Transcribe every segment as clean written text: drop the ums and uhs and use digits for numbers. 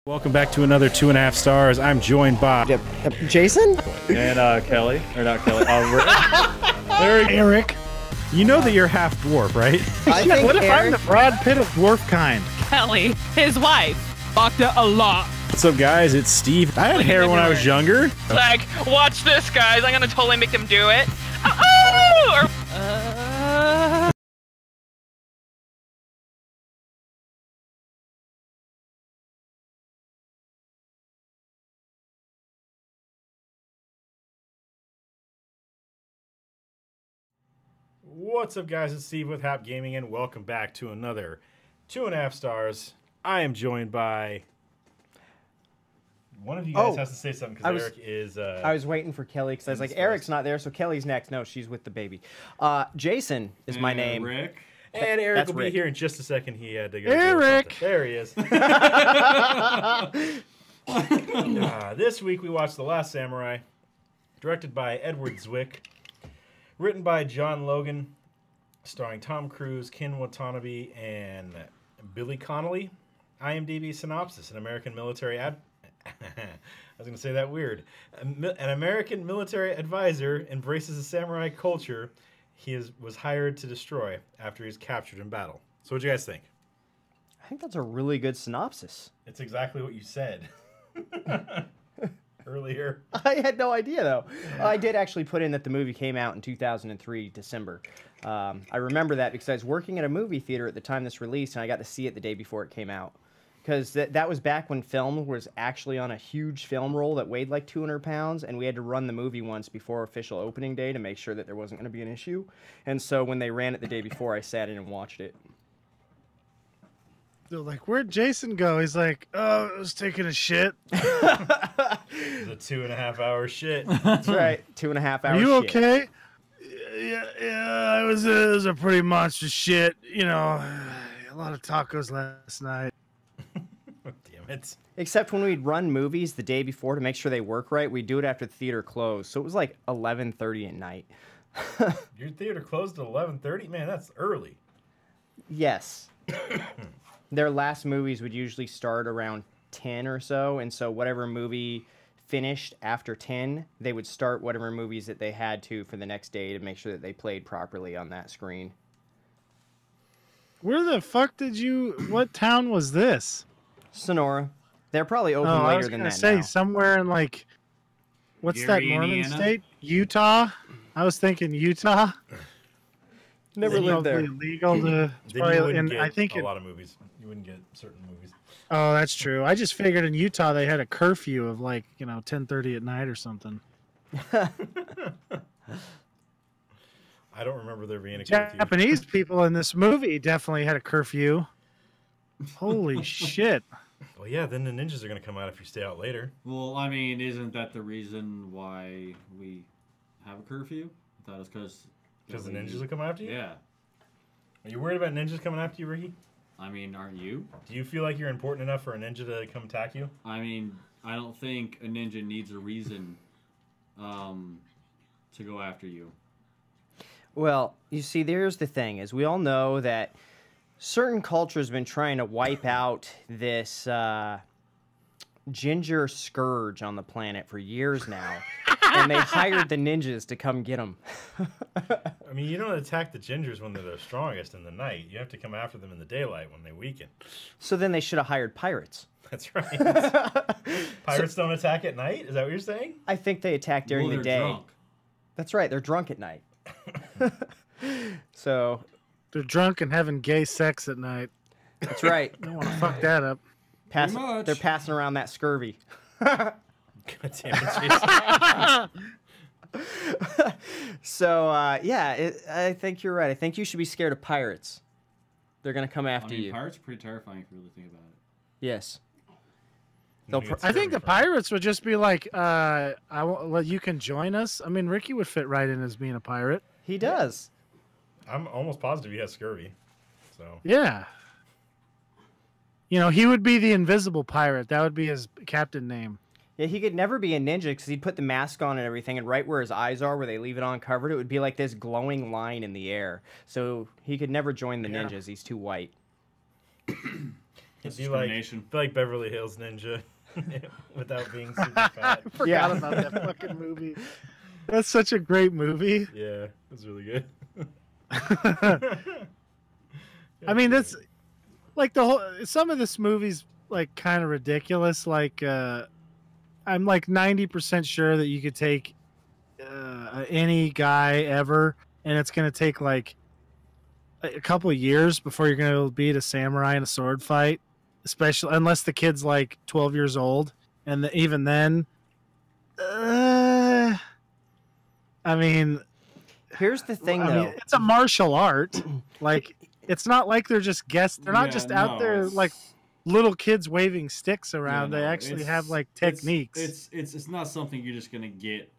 Welcome back to another 2.5 stars. I'm joined by Jason and Kelly, or not Kelly, Erik. You know that you're half dwarf, right? What if I'm the Brad Pitt of dwarf kind? Kelly, his wife, fucked it a lot. What's up, guys? It's Steve. I had hair when I was younger. Like, watch this, guys. I'm gonna totally make them do it. Oh! What's up, guys? It's Steve with Hap Gaming, and welcome back to another 2.5 stars. I am joined by... One of you guys has to say something because Erik is... I was waiting for Kelly because I was like, Eric's not there, so Kelly's next. No, she's with the baby. Jason is my name. Rick. And Erik That's will be Rick. here in just a second. He had to go. Erik! There he is. This week we watched The Last Samurai, directed by Edward Zwick, written by John Logan, starring Tom Cruise, Ken Watanabe, and Billy Connolly. IMDb synopsis: An American military I was going to say that weird. An American military advisor embraces a samurai culture he was hired to destroy after he's captured in battle. So what do you guys think? I think that's a really good synopsis. It's exactly what you said earlier. I had no idea, though. I did actually put in that the movie came out in 2003, December. I remember that because I was working at a movie theater at the time this released, and I got to see it the day before it came out. Because that was back when film was actually on a huge film roll that weighed like 200 pounds, and we had to run the movie once before official opening day to make sure that there wasn't going to be an issue. And so when they ran it the day before, I sat in and watched it. They're like, where'd Jason go? He's like, oh, I was taking a shit. It's a 2.5-hour shit. That's right, 2.5 hours. Are you okay? Yeah, it was a pretty monstrous shit. You know, a lot of tacos last night. Damn it. Except when we'd run movies the day before to make sure they work right, we'd do it after the theater closed. So it was like 11:30 at night. Your theater closed at 11:30? Man, that's early. Yes. Their last movies would usually start around 10 or so, and so whatever movie finished after 10, they would start whatever movies that they had to for the next day to make sure that they played properly on that screen. Where the fuck what town was this? Sonora. They're probably open I later was than gonna that say now. somewhere in like, what's that Gary, Northern Indiana? state? Utah? I was thinking Utah. Never lived there. Illegal to, Then you wouldn't and get I think a lot of movies. You wouldn't get certain movies. Oh, that's true. I just figured in Utah they had a curfew of like, 10:30 at night or something. I don't remember there being a curfew. Japanese people in this movie definitely had a curfew. Holy shit. Well, yeah, then the ninjas are going to come out if you stay out later. Well, I mean, isn't that the reason why we have a curfew? I thought it was Because the ninjas will come after you? Yeah. Are you worried about ninjas coming after you, Ricky? I mean, aren't you? Do you feel like you're important enough for a ninja to come attack you? I mean, I don't think a ninja needs a reason to go after you. Well, you see, there's the thing, is we all know that certain cultures have been trying to wipe out this ginger scourge on the planet for years now, and they hired the ninjas to come get them. I mean, you don't attack the gingers when they're the strongest in the night. You have to come after them in the daylight when they weaken. So then they should have hired pirates. That's right. Pirates don't attack at night? Is that what you're saying? I think they attack during Well, the they're day. drunk. That's right, they're drunk at night. So They're drunk and having gay sex at night. that's right. I don't want to fuck that up. much. They're passing around that scurvy. God damn it, Jason. So I think you're right. I think you should be scared of pirates. They're gonna come after you. Pirates are pretty terrifying if you really think about it. Yes. I think the pirates would just be like, you can join us. I mean, Ricky would fit right in as being a pirate. He does. I'm almost positive he has scurvy. So Yeah. He would be the invisible pirate. That would be his captain name. Yeah, he could never be a ninja because he'd put the mask on and everything, and right where his eyes are, where they leave it uncovered, it would be like this glowing line in the air. So he could never join the ninjas. He's too white. That's Be like discrimination. Beverly Hills Ninja without being super fat. I forgot Yeah. about that fucking movie. That's such a great movie. Yeah, it's really good. I mean, that's like the whole. Some of this movie's like kind of ridiculous. Like, I'm like 90% sure that you could take any guy ever, and it's gonna take like a couple of years before you're gonna beat a samurai in a sword fight. Especially unless the kid's like 12 years old, and even then, I mean, Here's the thing, I though. mean, it's a martial art. Like, it's not like they're just guests. They're not Yeah, just out no, there it's- like little kids waving sticks around. Yeah, They no, actually it's- have like it's- techniques. It's not something you're just gonna get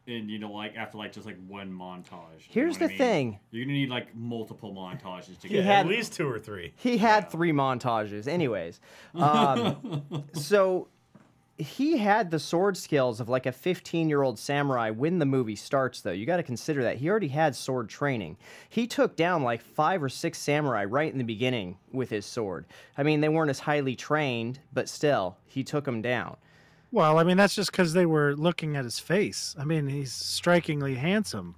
in, like after like just like one montage. You Here's know what the I mean? thing. You're gonna need like multiple montages to He get. had- At least 2 or 3. He had 3 montages. Anyways, so he had the sword skills of like a 15-year-old samurai when the movie starts, though. You got to consider that. He already had sword training. He took down like 5 or 6 samurai right in the beginning with his sword. I mean, they weren't as highly trained, but still, he took them down. Well, I mean, that's just because they were looking at his face. I mean, he's strikingly handsome.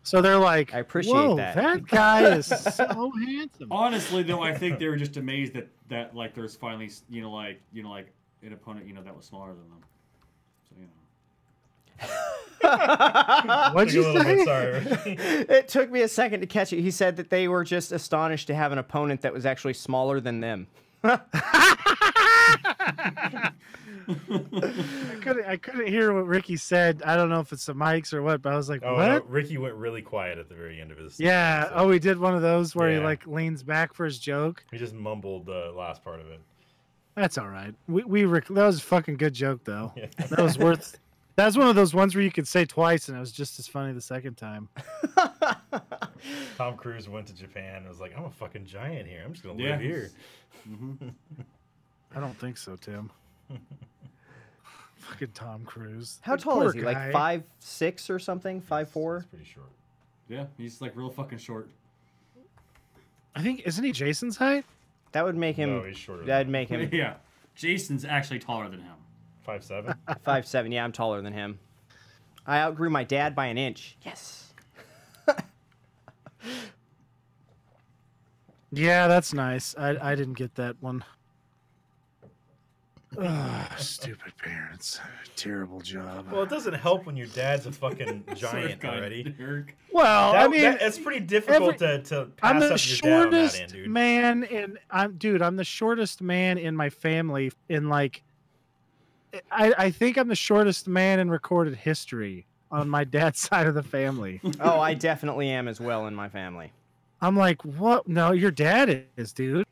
So they're like, I appreciate whoa, that." that guy is so handsome. Honestly, though, I think they were just amazed that like there's finally like an opponent that was smaller than them. So What'd Took a you little bit, say? sorry. It took me a second to catch it. He said that they were just astonished to have an opponent that was actually smaller than them. I couldn't hear what Ricky said. I don't know if it's the mics or what, but I was like, Oh, what? no, Ricky went really quiet at the very end of his. Yeah. so Oh, he did one of those where he Yeah. like leans back for his joke. he just mumbled the last part of it. That's all right. That was a fucking good joke though. Yeah. That was worth. That was one of those ones where you could say twice and it was just as funny the second time. Tom Cruise went to Japan and was like, "I'm a fucking giant here. I'm just gonna Yeah. live here." I don't think so, Tim. Fucking Tom Cruise. How The tall poor is he? Like guy. 5'6" or something? 5'4"? It's pretty short. yeah, he's like real fucking short. I think isn't he Jason's height? That would make him. No, he's shorter. That'd make him Yeah, Jason's actually taller than him. 5'7". 5'7". Yeah, I'm taller than him. I outgrew my dad by an inch. Yes. Yeah, that's nice. I didn't get that one. Ugh, stupid parents. Terrible job. Well, it doesn't help when your dad's a fucking Sort of giant kinda already. Eric. Well, I mean, it's pretty difficult to pass I'm up the your dad on that shortest end, dude. man I'm the shortest man in my family in like I think I'm the shortest man in recorded history on my dad's side of the family. Oh, I definitely am as well in my family. I'm like, what? No, your dad is, dude.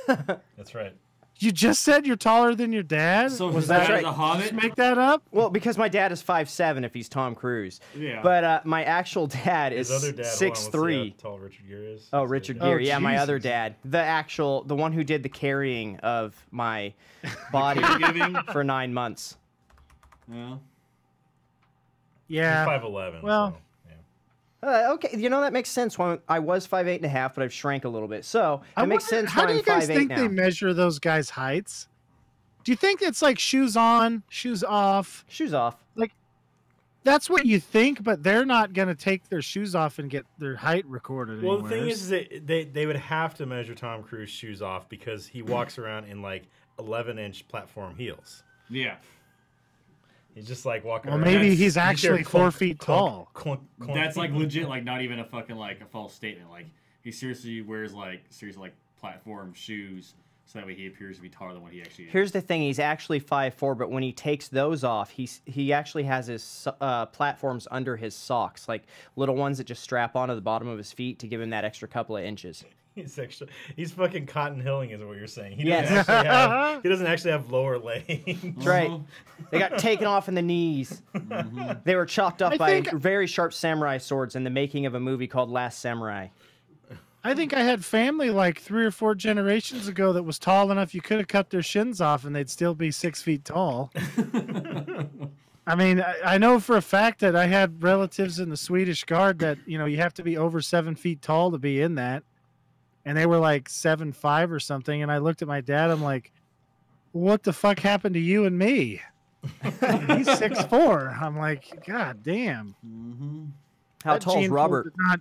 That's right. You just said you're taller than your dad? So Was his that dad right. is a Just hobbit. make that up? Well, because my dad is 5'7" if he's Tom Cruise. Yeah. But my actual dad is His other dad, hold on, let's see 6'3". how tall Richard Gere is. Oh, His Richard other Gere. Yeah, my other Jesus. dad. The one who did the carrying of my body Caregiving. for 9 months. Yeah. dad. Yeah. He's 5'11". Well- so, yeah. Okay, that makes sense. When I was 5'8.5", but I've shrank a little bit. So it makes wonder, sense how why do I'm you guys 5'8" think now. they measure those guys' heights? Do you think it's like shoes on, shoes off? Shoes off. That's what you think, but they're not going to take their shoes off and get their height recorded Well, the thing anywhere. is that they would have to measure Tom Cruise's shoes off because he walks around in like 11-inch platform heels. Yeah. He's just like walking Well, around. maybe That's- he's You actually hear 4 clunk, feet clunk, tall. clunk, clunk. That's like legit, like not even a fucking like a false statement. Like he seriously wears like platform shoes so that way he appears to be taller than what he actually is. Here's the thing: he's actually 5'4", but when he takes those off, he actually has his platforms under his socks, like little ones that just strap onto the bottom of his feet to give him that extra couple of inches. He's fucking Cotton Hilling, is what you're saying. He Yes. he doesn't actually have lower legs. That's right. They got taken off in the knees. They were chopped off I by think- very sharp samurai swords in the making of a movie called Last Samurai. I think I had family like 3 or 4 generations ago that was tall enough you could have cut their shins off and they'd still be 6 feet tall. I mean, I know for a fact that I had relatives in the Swedish Guard that, you have to be over 7 feet tall to be in that. and they were like 7'5" or something. And I looked at my dad. I'm like, "What the fuck happened to you and me?" He's 6'4". I'm like, God damn. Mm-hmm. How That tall is gene pool Robert? did not-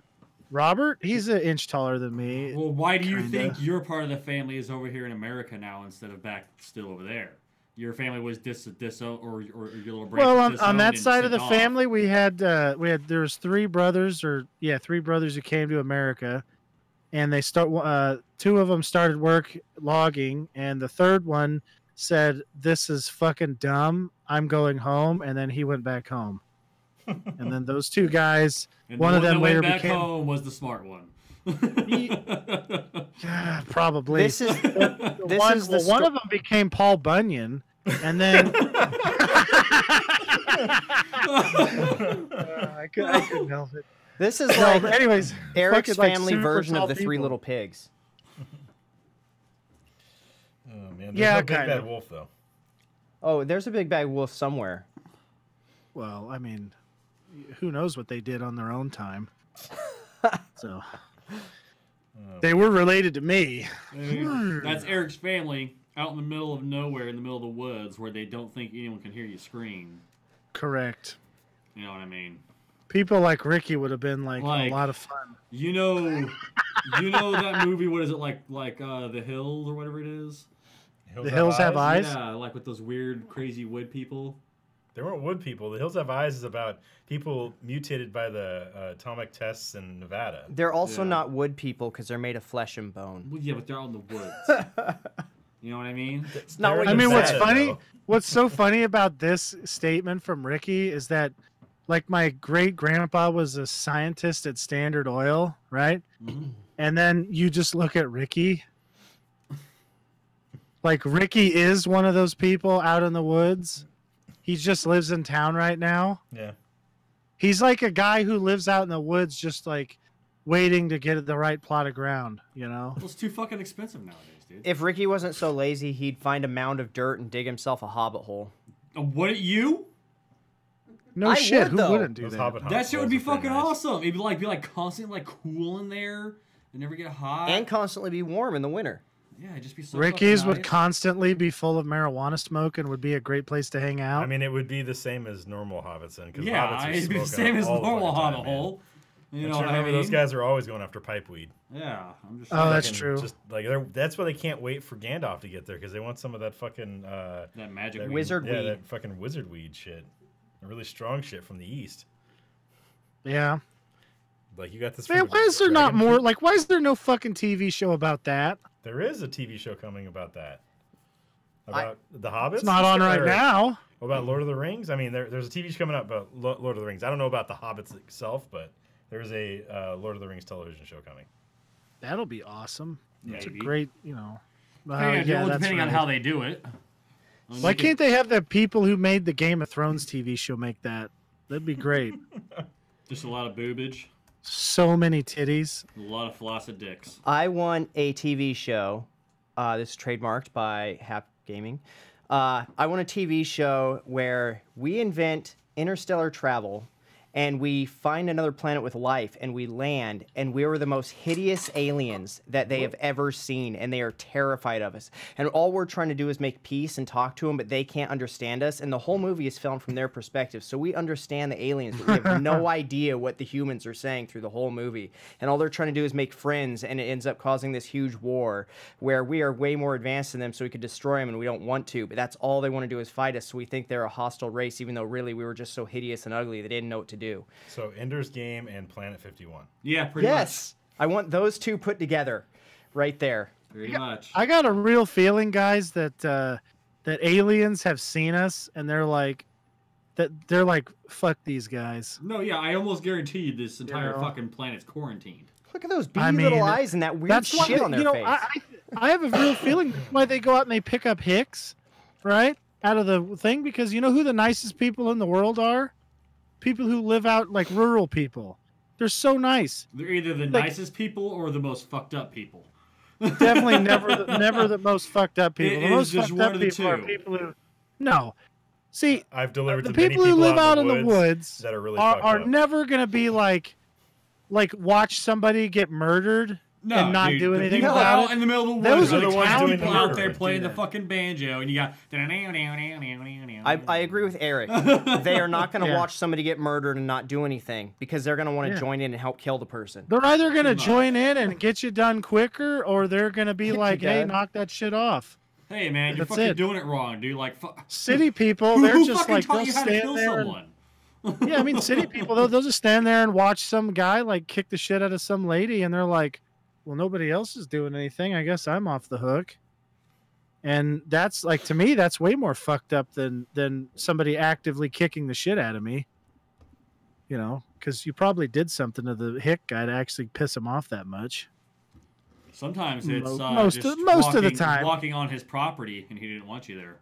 Robert? He's an inch taller than me. Well, why do you Kinda. think your part of the family is over here in America now instead of back still over there? Your family was or your little branch. Well, was on disowned that and side of sent the off. family, we had there was three brothers who came to America, and they two of them started work logging, and the third one said, "This is fucking dumb. I'm going home," and then he went back home. And then those two guys, And one the of them that later went back became home was the smart one. probably This is one. is the Well, one of them became Paul Bunyan, and then I couldn't help it. this is No, like but anyways, Eric's fucking, like, family super version tall of the Three people. Little Pigs. Oh man, there's Yeah, no big kind bad of. wolf though. Oh, there's a big bad wolf somewhere. Well, I mean, who knows what they did on their own time? So they were related to me. That's Eric's family out in the middle of nowhere, in the middle of the woods, where they don't think anyone can hear you scream. Correct. You know what I mean? People like Ricky would have been like Like- a lot of fun. You know that movie. What is it like? The Hills or whatever it is. The Hills Have Eyes? Yeah, like with those weird, crazy wood people. They weren't wood people. The Hills Have Eyes is about people mutated by the atomic tests in Nevada. They're also Yeah. not wood people because they're made of flesh and bone. Well, yeah, but they're out in the woods. You know what I mean? It's not They're what in I mean, what's Nevada, funny? though. What's so funny about this statement from Ricky is that, like, my great grandpa was a scientist at Standard Oil, right? Mhm. And then you just look at Ricky. Like, Ricky is one of those people out in the woods. He just lives in town right now. Yeah. He's like a guy who lives out in the woods, just like waiting to get the right plot of ground, you know? Well, it's too fucking expensive nowadays, dude. If Ricky wasn't so lazy, he'd find a mound of dirt and dig himself a hobbit hole. What you? No I shit. would, Who though. wouldn't do Those that? Hobbit That shit would be hospitals are fucking pretty nice. awesome. It'd be like constantly like cool in there and never get hot. And constantly be warm in the winter. Yeah, it'd just be so. Ricky's fucking would nice. constantly be full of marijuana smoke and would be a great place to hang out. I mean, it would be the same as normal hobbits then. 'Cause Yeah, hobbits are it'd be the smoking same as all the normal fucking hobbit time, man. hole. You Don't know you what I remember mean? those guys are always going after pipe weed. Yeah, I'm just. Oh, that's Fucking true. Just like that's why they can't wait for Gandalf to get there because they want some of that fucking that magic that weed. Wizard yeah, weed. that fucking wizard weed shit. The really strong shit from the east. yeah. Like you got this. Man, from the why is there not dragon more? fruit? Like, why is there no fucking TV show about that? There is a TV show coming about that. About the Hobbits. It's not on right Or now. About Lord of the Rings. I mean, there's a TV show coming up about Lord of the Rings. I don't know about the Hobbits itself, but there's a Lord of the Rings television show coming. That'll be awesome. It's a Maybe. great, you know. Depending on right. how they do it. Why can't they have the people who made the Game of Thrones TV show make that? That'd be great. Just a lot of boobage, So many titties. a lot of flaccid dicks. I want a TV show. This is trademarked by Hap Gaming. I want a TV show where we invent interstellar travel and we find another planet with life and we land and we are the most hideous aliens that they have ever seen and they are terrified of us. And all we're trying to do is make peace and talk to them, but they can't understand us. And the whole movie is filmed from their perspective. So we understand the aliens, but we have no idea what the humans are saying through the whole movie. And all they're trying to do is make friends and it ends up causing this huge war where we are way more advanced than them so we could destroy them and we don't want to. But that's all they want to do is fight us. So we think they're a hostile race, even though really we were just so hideous and ugly they didn't know what to do. So Ender's Game and Planet 51. Yeah, pretty Yes, I want those two put together, right there. much. Pretty much. I got a real feeling, guys, that that aliens have seen us and they're like, fuck these guys. No, yeah, I almost guarantee you this entire know. fucking planet's quarantined. Look at those beady I mean, little eyes and that weird That's why shit on their you know. face. I have a real feeling that's why they go out and they pick up Hicks, right, out of the thing, because you know who the nicest people in the world are? People who live out like rural people. They're so nice. They're either the Like- nicest people or the most fucked up people. Definitely never the most fucked up people. It The is most just fucked one up of the people are two. people who no. See, I've delivered the to many people who live out in in the woods that are really are fucked up. never gonna be like watch somebody get murdered No, and not dude, do the anything people about out it. in the middle of the Those woods are are the the ones ones doing the out murder. there playing Do the that. fucking banjo, and you got. I agree with Eric. They are not going to Yeah. watch somebody get murdered and not do anything because they're going to want to Yeah. join in and help kill the person. They're either going to Pretty much. join in and get you done quicker, or they're going to be Get you like, "Hey, done. knock that shit off." Hey man, you're That's fucking it. doing it wrong, dude. Like, City people, who they're just fucking like taught they'll you how to stand kill there. someone? Yeah, I mean, city people, they'll just stand there and watch some guy like kick the shit out of some lady, and they're like, "Well, nobody else is doing anything. I guess I'm off the hook." And that's like, to me, that's way more fucked up than somebody actively kicking the shit out of me. You know, because you probably did something to the hick guy to actually piss him off that much. Sometimes it's Most just of the walking- time. walking on his property, and he didn't want you there.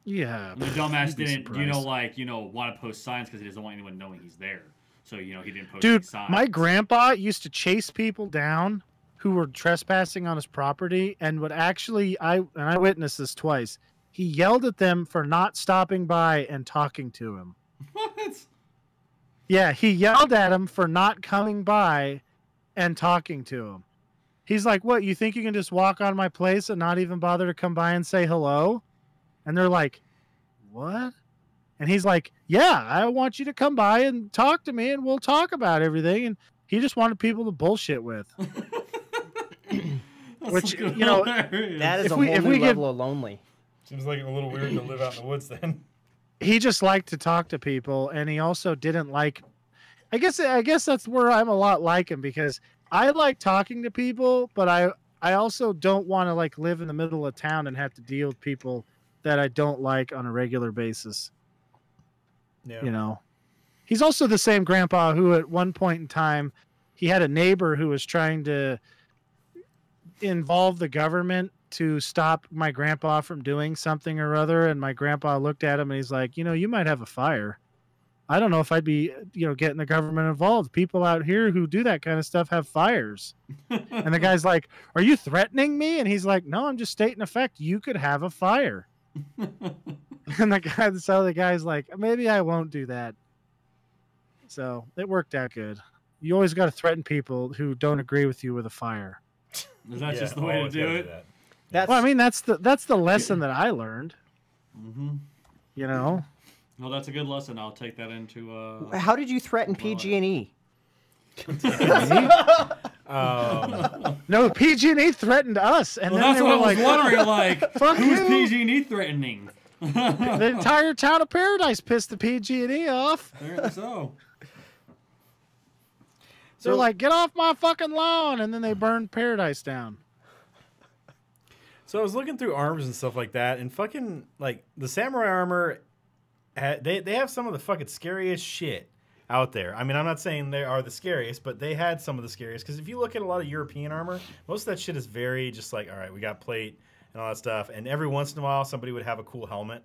Yeah, And the dumbass you'd be didn't, surprised. want to post signs because he doesn't want anyone knowing he's there. So he didn't post Dude, any signs. my grandpa used to chase people down who were trespassing on his property and would actually I witnessed this twice. He yelled at them for not stopping by and talking to him. What? Yeah, he yelled at him for not coming by and talking to him. He's like, "What, you think you can just walk on my place and not even bother to come by and say hello?" And they're like, "What?" And he's like, "Yeah, I want you to come by and talk to me and we'll talk about everything." And he just wanted people to bullshit with. Which, you know, hilarious. That is If a we- whole if new we get- level of lonely. Seems like a little weird to live out in the woods then. He just liked to talk to people, and he also didn't like. I guess that's where I'm a lot like him, because I like talking to people, but I also don't want to like live in the middle of town and have to deal with people that I don't like on a regular basis. Yeah. You know, he's also the same grandpa who at one point in time he had a neighbor who was trying to involve the government to stop my grandpa from doing something or other, and my grandpa looked at him and he's like, "You might have a fire. I don't know if I'd be getting the government involved. People out here who do that kind of stuff have fires." And the guy's like, "Are you threatening me?" And he's like, "No, I'm just stating a fact. You could have a fire." And the guy's like, "Maybe I won't do that." So it worked out good. You always got to threaten people who don't agree with you with a fire. Is that just the way to always do gotta it? that. That's Well, I mean, that's the lesson that I learned. Mm-hmm. You know, No, that's a good lesson. I'll take that into. how did you threaten PG&E? no, PG&E threatened us, and Well, then that's they what I were was like, wondering. Like, "Fuck who's you." PG&E threatening? The entire town of Paradise pissed the PG&E off. Apparently so. They're like, "Get off my fucking lawn," and then they burned Paradise down. So I was looking through armors and stuff like that, and fucking like the samurai armor, they have some of the fucking scariest shit out there. I mean, I'm not saying they are the scariest, but they had some of the scariest. Because if you look at a lot of European armor, most of that shit is very just like, all right, we got plate and all that stuff, and every once in a while somebody would have a cool helmet.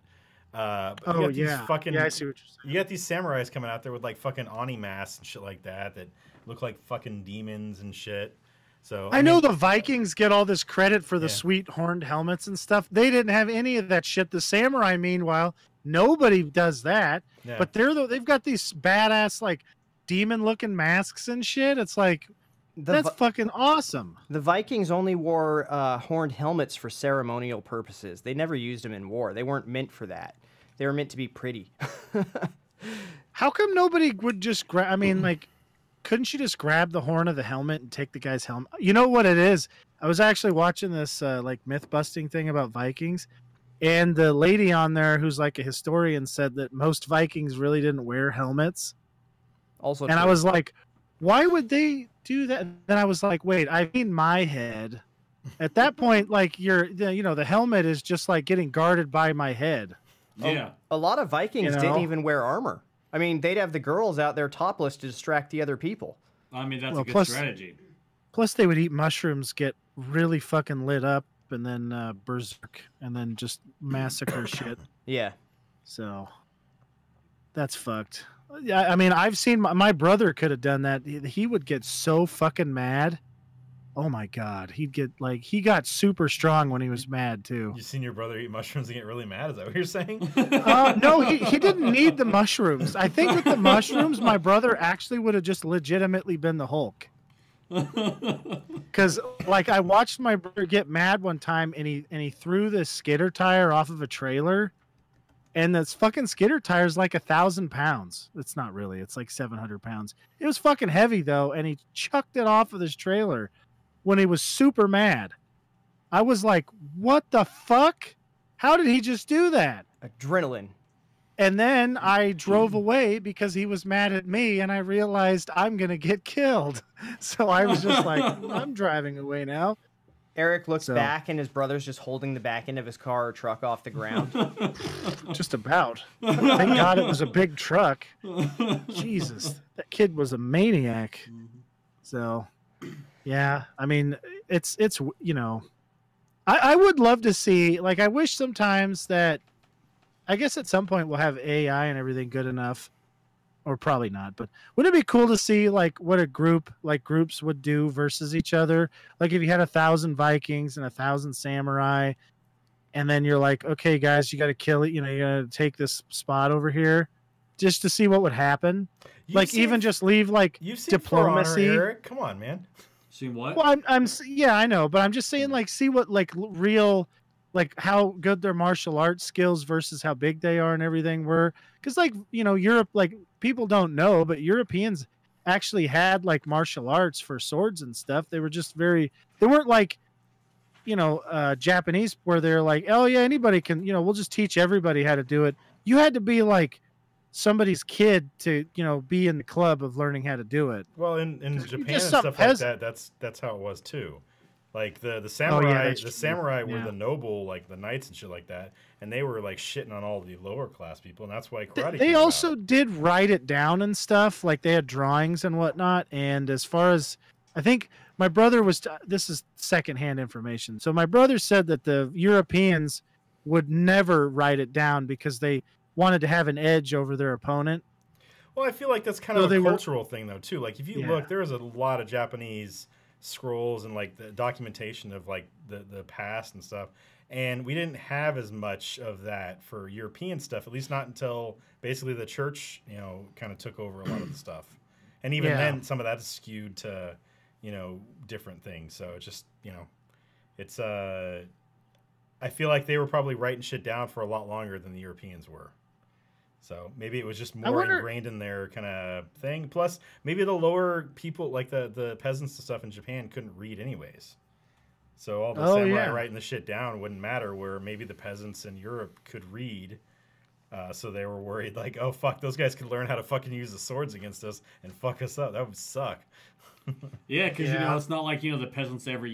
But you got these fucking, yeah, I see what you're saying. you got these samurais coming out there with like fucking Oni masks and shit like that look like fucking demons and shit. So I know mean, the Vikings get all this credit for the Yeah. sweet horned helmets and stuff. They didn't have any of that shit. The samurai, meanwhile, nobody does that. yeah. But they've got these badass like demon looking masks and shit. It's like that's fucking awesome. The Vikings only wore horned helmets for ceremonial purposes. They never used them in war. They weren't meant for that. They were meant to be pretty. How come nobody would just grab? I mean, like, couldn't you just grab the horn of the helmet and take the guy's helmet? You know what it is? I was actually watching this like myth busting thing about Vikings, and the lady on there who's like a historian said that most Vikings really didn't wear helmets. Also, And I was like, why would they do that? And then I was like, wait, I mean, my head. At that point, like the helmet is just like getting guarded by my head. Yeah. a lot of Vikings You know? didn't even wear armor. I mean, they'd have the girls out there topless to distract the other people. I mean, that's Well, a good plus- strategy. Plus, they would eat mushrooms, get really fucking lit up, and then berserk, and then just massacre shit. Yeah. So that's fucked. Yeah, I mean, I've seen my brother could have done that. He would get so fucking mad. Oh my god, he got super strong when he was mad too. You seen your brother eat mushrooms and get really mad? Is that what you're saying? No, he didn't need the mushrooms. I think with the mushrooms, my brother actually would have just legitimately been the Hulk. Because like I watched my brother get mad one time, and he threw this skidder tire off of a trailer, and this fucking skidder tire is like 1,000 pounds. It's not really. It's like 700 pounds. It was fucking heavy though, and he chucked it off of this trailer when he was super mad. I was like, "What the fuck? How did he just do that?" Adrenaline. And then I drove away because he was mad at me, and I realized I'm gonna get killed. So I was just like, I'm driving away now. Eric looks So- back, and his brother's just holding the back end of his car or truck off the ground. Just about. Thank God it was a big truck. Jesus, that kid was a maniac. So, yeah, I mean, it's you know, I would love to see, like, I wish sometimes that, I guess at some point we'll have AI and everything good enough, or probably not, but wouldn't it be cool to see like what a groups would do versus each other? Like if you had 1,000 Vikings and 1,000 samurai, and then you're like, okay, guys, you got to kill it. You know, you got to take this spot over here, just to see what would happen. Even just leave like You've seen diplomacy. For Honor, Eric. Come on, man. Seen what? Well, yeah, I know, but I'm just saying, like, see what like real, like how good their martial arts skills versus how big they are and everything were. Because like, you know, Europe, like people don't know, but Europeans actually had like martial arts for swords and stuff. They were just they weren't like, you know, Japanese where they're like, oh yeah, anybody can, you know, we'll just teach everybody how to do it. You had to be like somebody's kid to, you know, be in the club of learning how to do it. Well, in Japan and just some stuff peasant. like that, that's how it was too. Like the samurai, that's the true. samurai were Yeah. the noble, like the knights and shit like that, and they were like shitting on all the lower class people, and that's why karate. They came also about. did write it down and stuff. Like they had drawings and whatnot. And as far as I think my brother was, this is secondhand information. So my brother said that the Europeans would never write it down because they wanted to have an edge over their opponent. Well, I feel like that's kind So of they a were- cultural thing though too. Like if you Yeah. look, there's a lot of Japanese scrolls and like the documentation of like the past and stuff, and we didn't have as much of that for European stuff, at least not until basically the church, you know, kind of took over a lot of the stuff, and even Yeah. then some of that is skewed to, you know, different things. So it's just, you know, it's I feel like they were probably writing shit down for a lot longer than the Europeans were. So maybe it was just more wonder- ingrained in their kind of thing. Plus, maybe the lower people, like the peasants and stuff in Japan, couldn't read anyways. So all the Oh, samurai yeah. writing the shit down wouldn't matter. Where maybe the peasants in Europe could read, so they were worried like, oh fuck, those guys could learn how to fucking use the swords against us and fuck us up. That would suck. Yeah, because you Yeah. know it's not like the peasants ever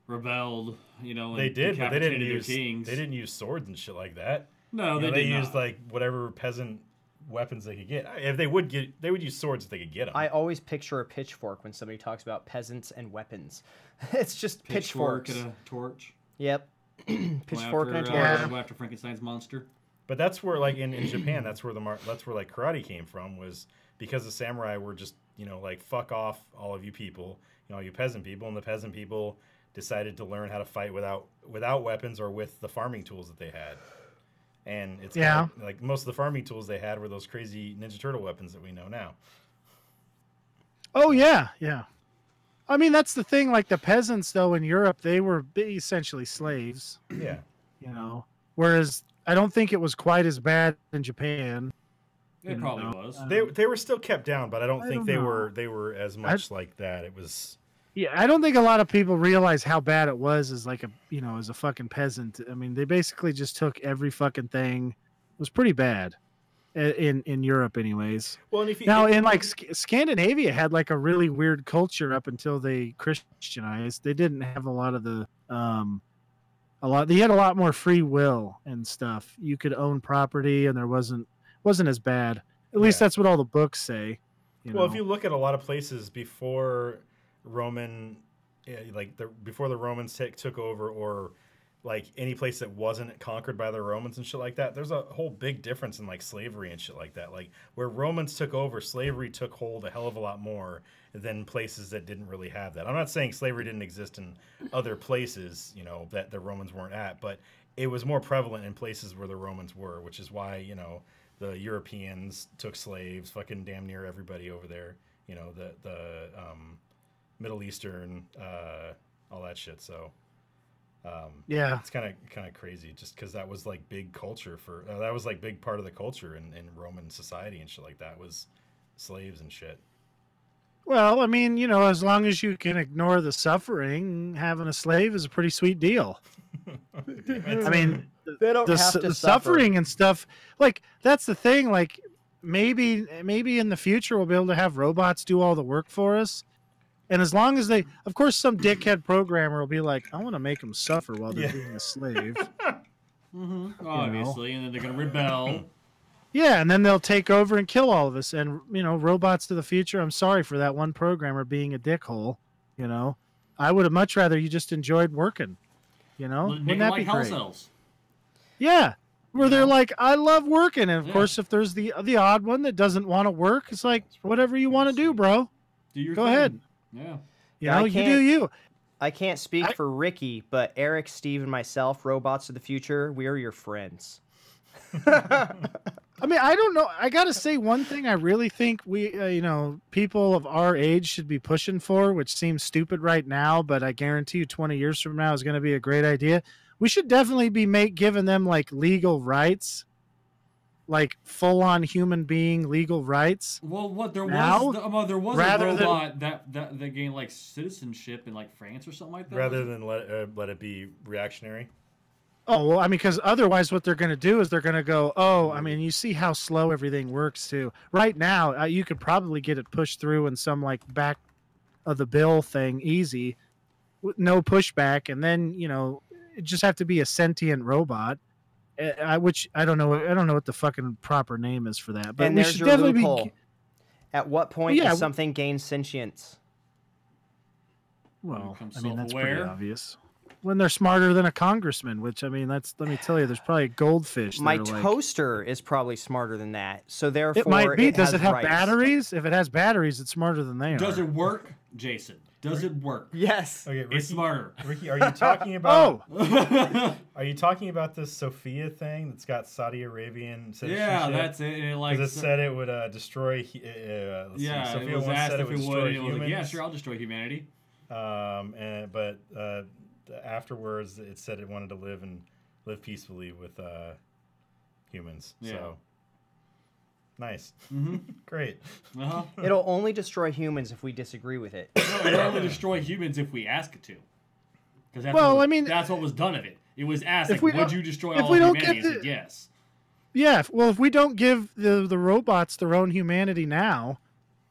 rebelled. And They did, but they didn't decapitated their use kings. they didn't use swords and shit like that. No, You know, they they did used not. like whatever peasant weapons they could get. If they would use swords if they could get them. I always picture a pitchfork when somebody talks about peasants and weapons. It's just pitchfork pitchforks. and a torch. Yep. Pitchfork and a After, torch. Yeah. go after Frankenstein's monster. But that's where, like in Japan, that's where that's where like karate came from, was because the samurai were just, you know, like fuck off all of you people, you know, all you peasant people, and the peasant people decided to learn how to fight without weapons or with the farming tools that they had. And it's Yeah. kinda like most of the farming tools they had were those crazy Ninja Turtle weapons that we know now. Oh yeah, yeah. I mean, that's the thing. Like the peasants, though, in Europe, they were essentially slaves. Yeah. You know, whereas I don't think it was quite as bad in Japan. It probably was. They were still kept down, but I don't I think don't they know. were as much like that. It was Yeah, I don't think a lot of people realize how bad it was as like as a fucking peasant. I mean, they basically just took every fucking thing. It was pretty bad in Europe, anyways. well. And if you Now, in like Scandinavia, had like a really weird culture up until they Christianized. They didn't have a lot of the They had a lot more free will and stuff. You could own property, and there wasn't as bad. At least Yeah. that's what all the books say. Well, if you look at a lot of places before before the Romans took over, or like any place that wasn't conquered by the Romans and shit like that, there's a whole big difference in like slavery and shit like that. Like where Romans took over, slavery took hold a hell of a lot more than places that didn't really have that. I'm not saying slavery didn't exist in other places, you know, that the Romans weren't at, but it was more prevalent in places where the Romans were, which is why, you know, the Europeans took slaves, fucking damn near everybody over there. You know, Middle Eastern, all that shit. So Yeah. it's kind of crazy, just because that was like big culture for that was like big part of the culture in Roman society and shit like that was slaves and shit. Well, I mean, as long as you can ignore the suffering, having a slave is a pretty sweet deal. I mean, They don't the, have to the suffer. suffering and stuff, like that's the thing. Like maybe in the future we'll be able to have robots do all the work for us. And as long as they, of course, some dickhead programmer will be like, I want to make them suffer while they're being a slave. Obviously, and then they're gonna rebel. Yeah, and then they'll take over and kill all of us. And robots to the future. I'm sorry for that one programmer being a dickhole. I would have much rather you just enjoyed working. Wouldn't Make them that like be hell great? cells. Yeah, where they're like, I love working, and of course, if there's the odd one that doesn't want to work, it's like whatever you want to do, bro. Do your Go thing. ahead. Yeah. I You do can't- you. I can't speak for Ricky, but Eric, Steve, and myself, robots of the future, we are your friends. I mean, I don't know. I got to say one thing I really think we, people of our age should be pushing for, which seems stupid right now, but I guarantee you 20 years from now is going to be a great idea. We should definitely be giving them like legal rights, like full on human being legal rights. Well, what there Now, was there was a rather than- robot that gained like citizenship in like France or something like that. Rather than let it be reactionary. Oh, well, I mean, because otherwise what they're going to do is they're going to go, oh, I mean, you see how slow everything works too. Right now, you could probably get it pushed through in some like back of the bill thing easy, with no pushback. And then, it just have to be a sentient robot, which I don't know. I don't know what the fucking proper name is for that. But And we there's should your definitely loophole. be. At what point Yeah, does something gain sentience? Well, Become I mean, that's pretty self-aware. obvious. When they're smarter than a congressman, which I mean, let me tell you, there's probably goldfish. My that are like, toaster is probably smarter than that. So therefore, it might be. Does has it have rights. batteries? If it has batteries, it's smarter than they Does are. it work, Jason? Does it work? Yes. Okay, It's smarter. Ricky, are you talking about? Oh, Are you talking about this Sophia thing that's got Saudi Arabian citizenship? Yeah, that's it. And it like Because it said it would destroy. Let's see, yeah, Sophia it was once asked said if it would. destroy And it was like, yeah, humans. sure, I'll destroy humanity. But afterwards, it said it wanted to live peacefully with humans. Yeah. So nice, Mm-hmm. great. Uh-huh. It'll only destroy humans if we disagree with it. No, it'll only destroy humans if we ask it to. Because Well, I mean, that's what was done of it. It was asked, if like, we would don't- you destroy if all we of don't humanity? get I said, yes. yeah. Well, if we don't give the robots their own humanity now,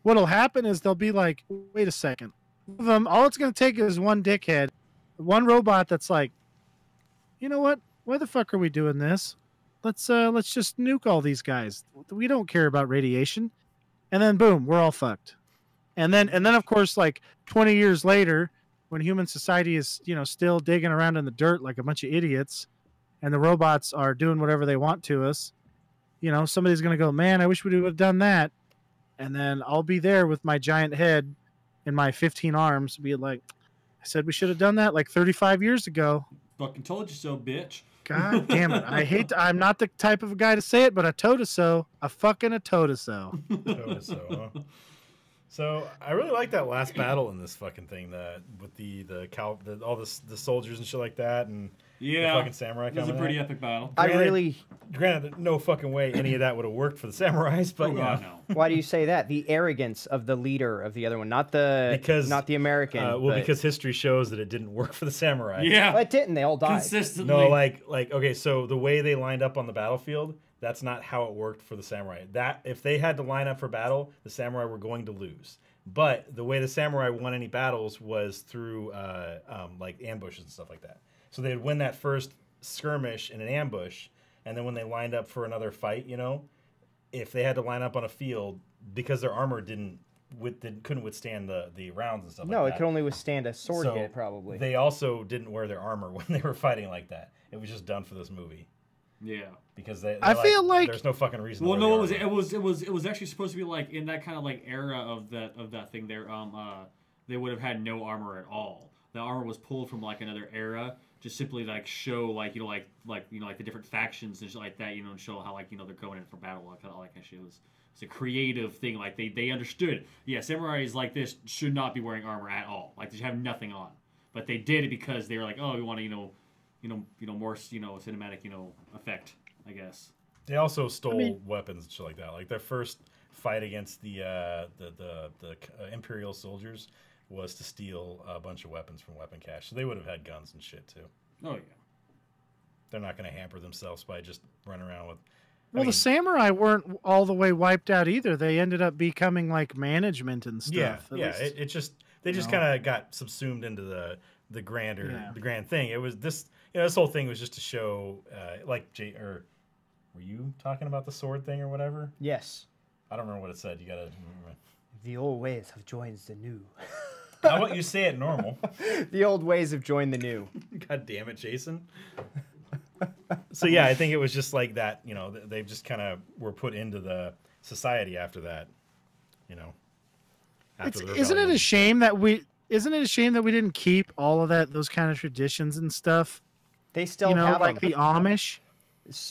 what'll happen is they'll be like, wait a second. All it's going to take is one dickhead, one robot that's like, you know what? Why the fuck are we doing this? Let's just nuke all these guys. We don't care about radiation. And then boom, we're all fucked. And then of course, like 20 years later, when human society is, still digging around in the dirt like a bunch of idiots, and the robots are doing whatever they want to us, somebody's gonna go, man, I wish we would have done that. And then I'll be there with my giant head and my 15 arms, be like, I said we should have done that like 35 years ago. Fucking told you so, bitch. God damn it. I'm not the type of a guy to say it, but I told so. I fucking told so. So, so I really like that last battle in this fucking thing, with all the soldiers and shit like that, and Yeah. the fucking samurai It was a coming pretty at. epic battle. I Granted- really. Granted, no fucking way any of that would have worked for the samurais, but Oh, God, no. Why do you say that? The arrogance of the leader of the other one, not the American. well, but- because history shows that it didn't work for the samurai. Yeah. Well, it didn't. They all died. Consistently. No, like okay, so the way they lined up on the battlefield, that's not how it worked for the samurai. That if they had to line up for battle, the samurai were going to lose. But the way the samurai won any battles was through like ambushes and stuff like that. So they'd win that first skirmish in an ambush, and then when they lined up for another fight, if they had to line up on a field because their armor couldn't withstand the rounds and stuff no, like it that. could only withstand a sword So hit, probably. They also didn't wear their armor when they were fighting like that. It was just done for this movie Yeah. because they. I feel like- there's no fucking reason. Well, to no, wear it the was armor. it was actually supposed to be like in that kind of like era of that thing there. They would have had no armor at all. The armor was pulled from like another era, just simply like show like like the different factions and shit like that, and show how like they're going in for battle, like how like that shit was It's a creative thing. Like they understood. Yeah, samurais like this should not be wearing armor at all. Like they should have nothing on. But they did it because they were like, oh, we want to more cinematic effect, I guess. They also stole weapons and shit like that. Like their first fight against the Imperial soldiers was to steal a bunch of weapons from weapon cache. So they would have had guns and shit too. Oh yeah. They're not going to hamper themselves by just running around with. Well, the samurai weren't all the way wiped out either. They ended up becoming like management and stuff. Yeah. They just kind of got subsumed into the grand thing. It was this. This whole thing was just to show, were you talking about the sword thing or whatever? Yes. I don't remember what it said. You gotta. The old ways have joined the new. How about you say it normal? The old ways have joined the new. God damn it, Jason. So yeah, I think it was just like that. They just kind of were put into the society after that. Isn't it a shame that we didn't keep all of those kind of traditions and stuff? They still have like them. The Amish.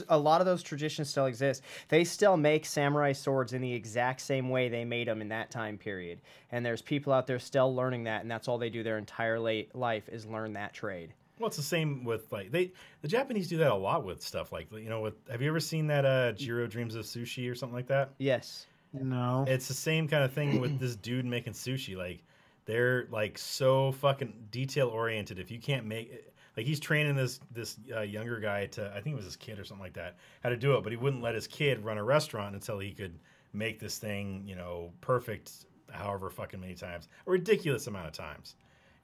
A lot of those traditions still exist. They still make samurai swords in the exact same way they made them in that time period. And there's people out there still learning that, and that's all they do their entire life is learn that trade. Well, it's the same with the Japanese do that a lot with stuff like have you ever seen that Jiro Dreams of Sushi or something like that? Yes. No. It's the same kind of thing with this dude making sushi. Like they're like so fucking detail oriented. If you can't make it, like he's training this younger guy to, I think it was his kid or something like that, how to do it, but he wouldn't let his kid run a restaurant until he could make this thing, perfect however fucking many times, a ridiculous amount of times.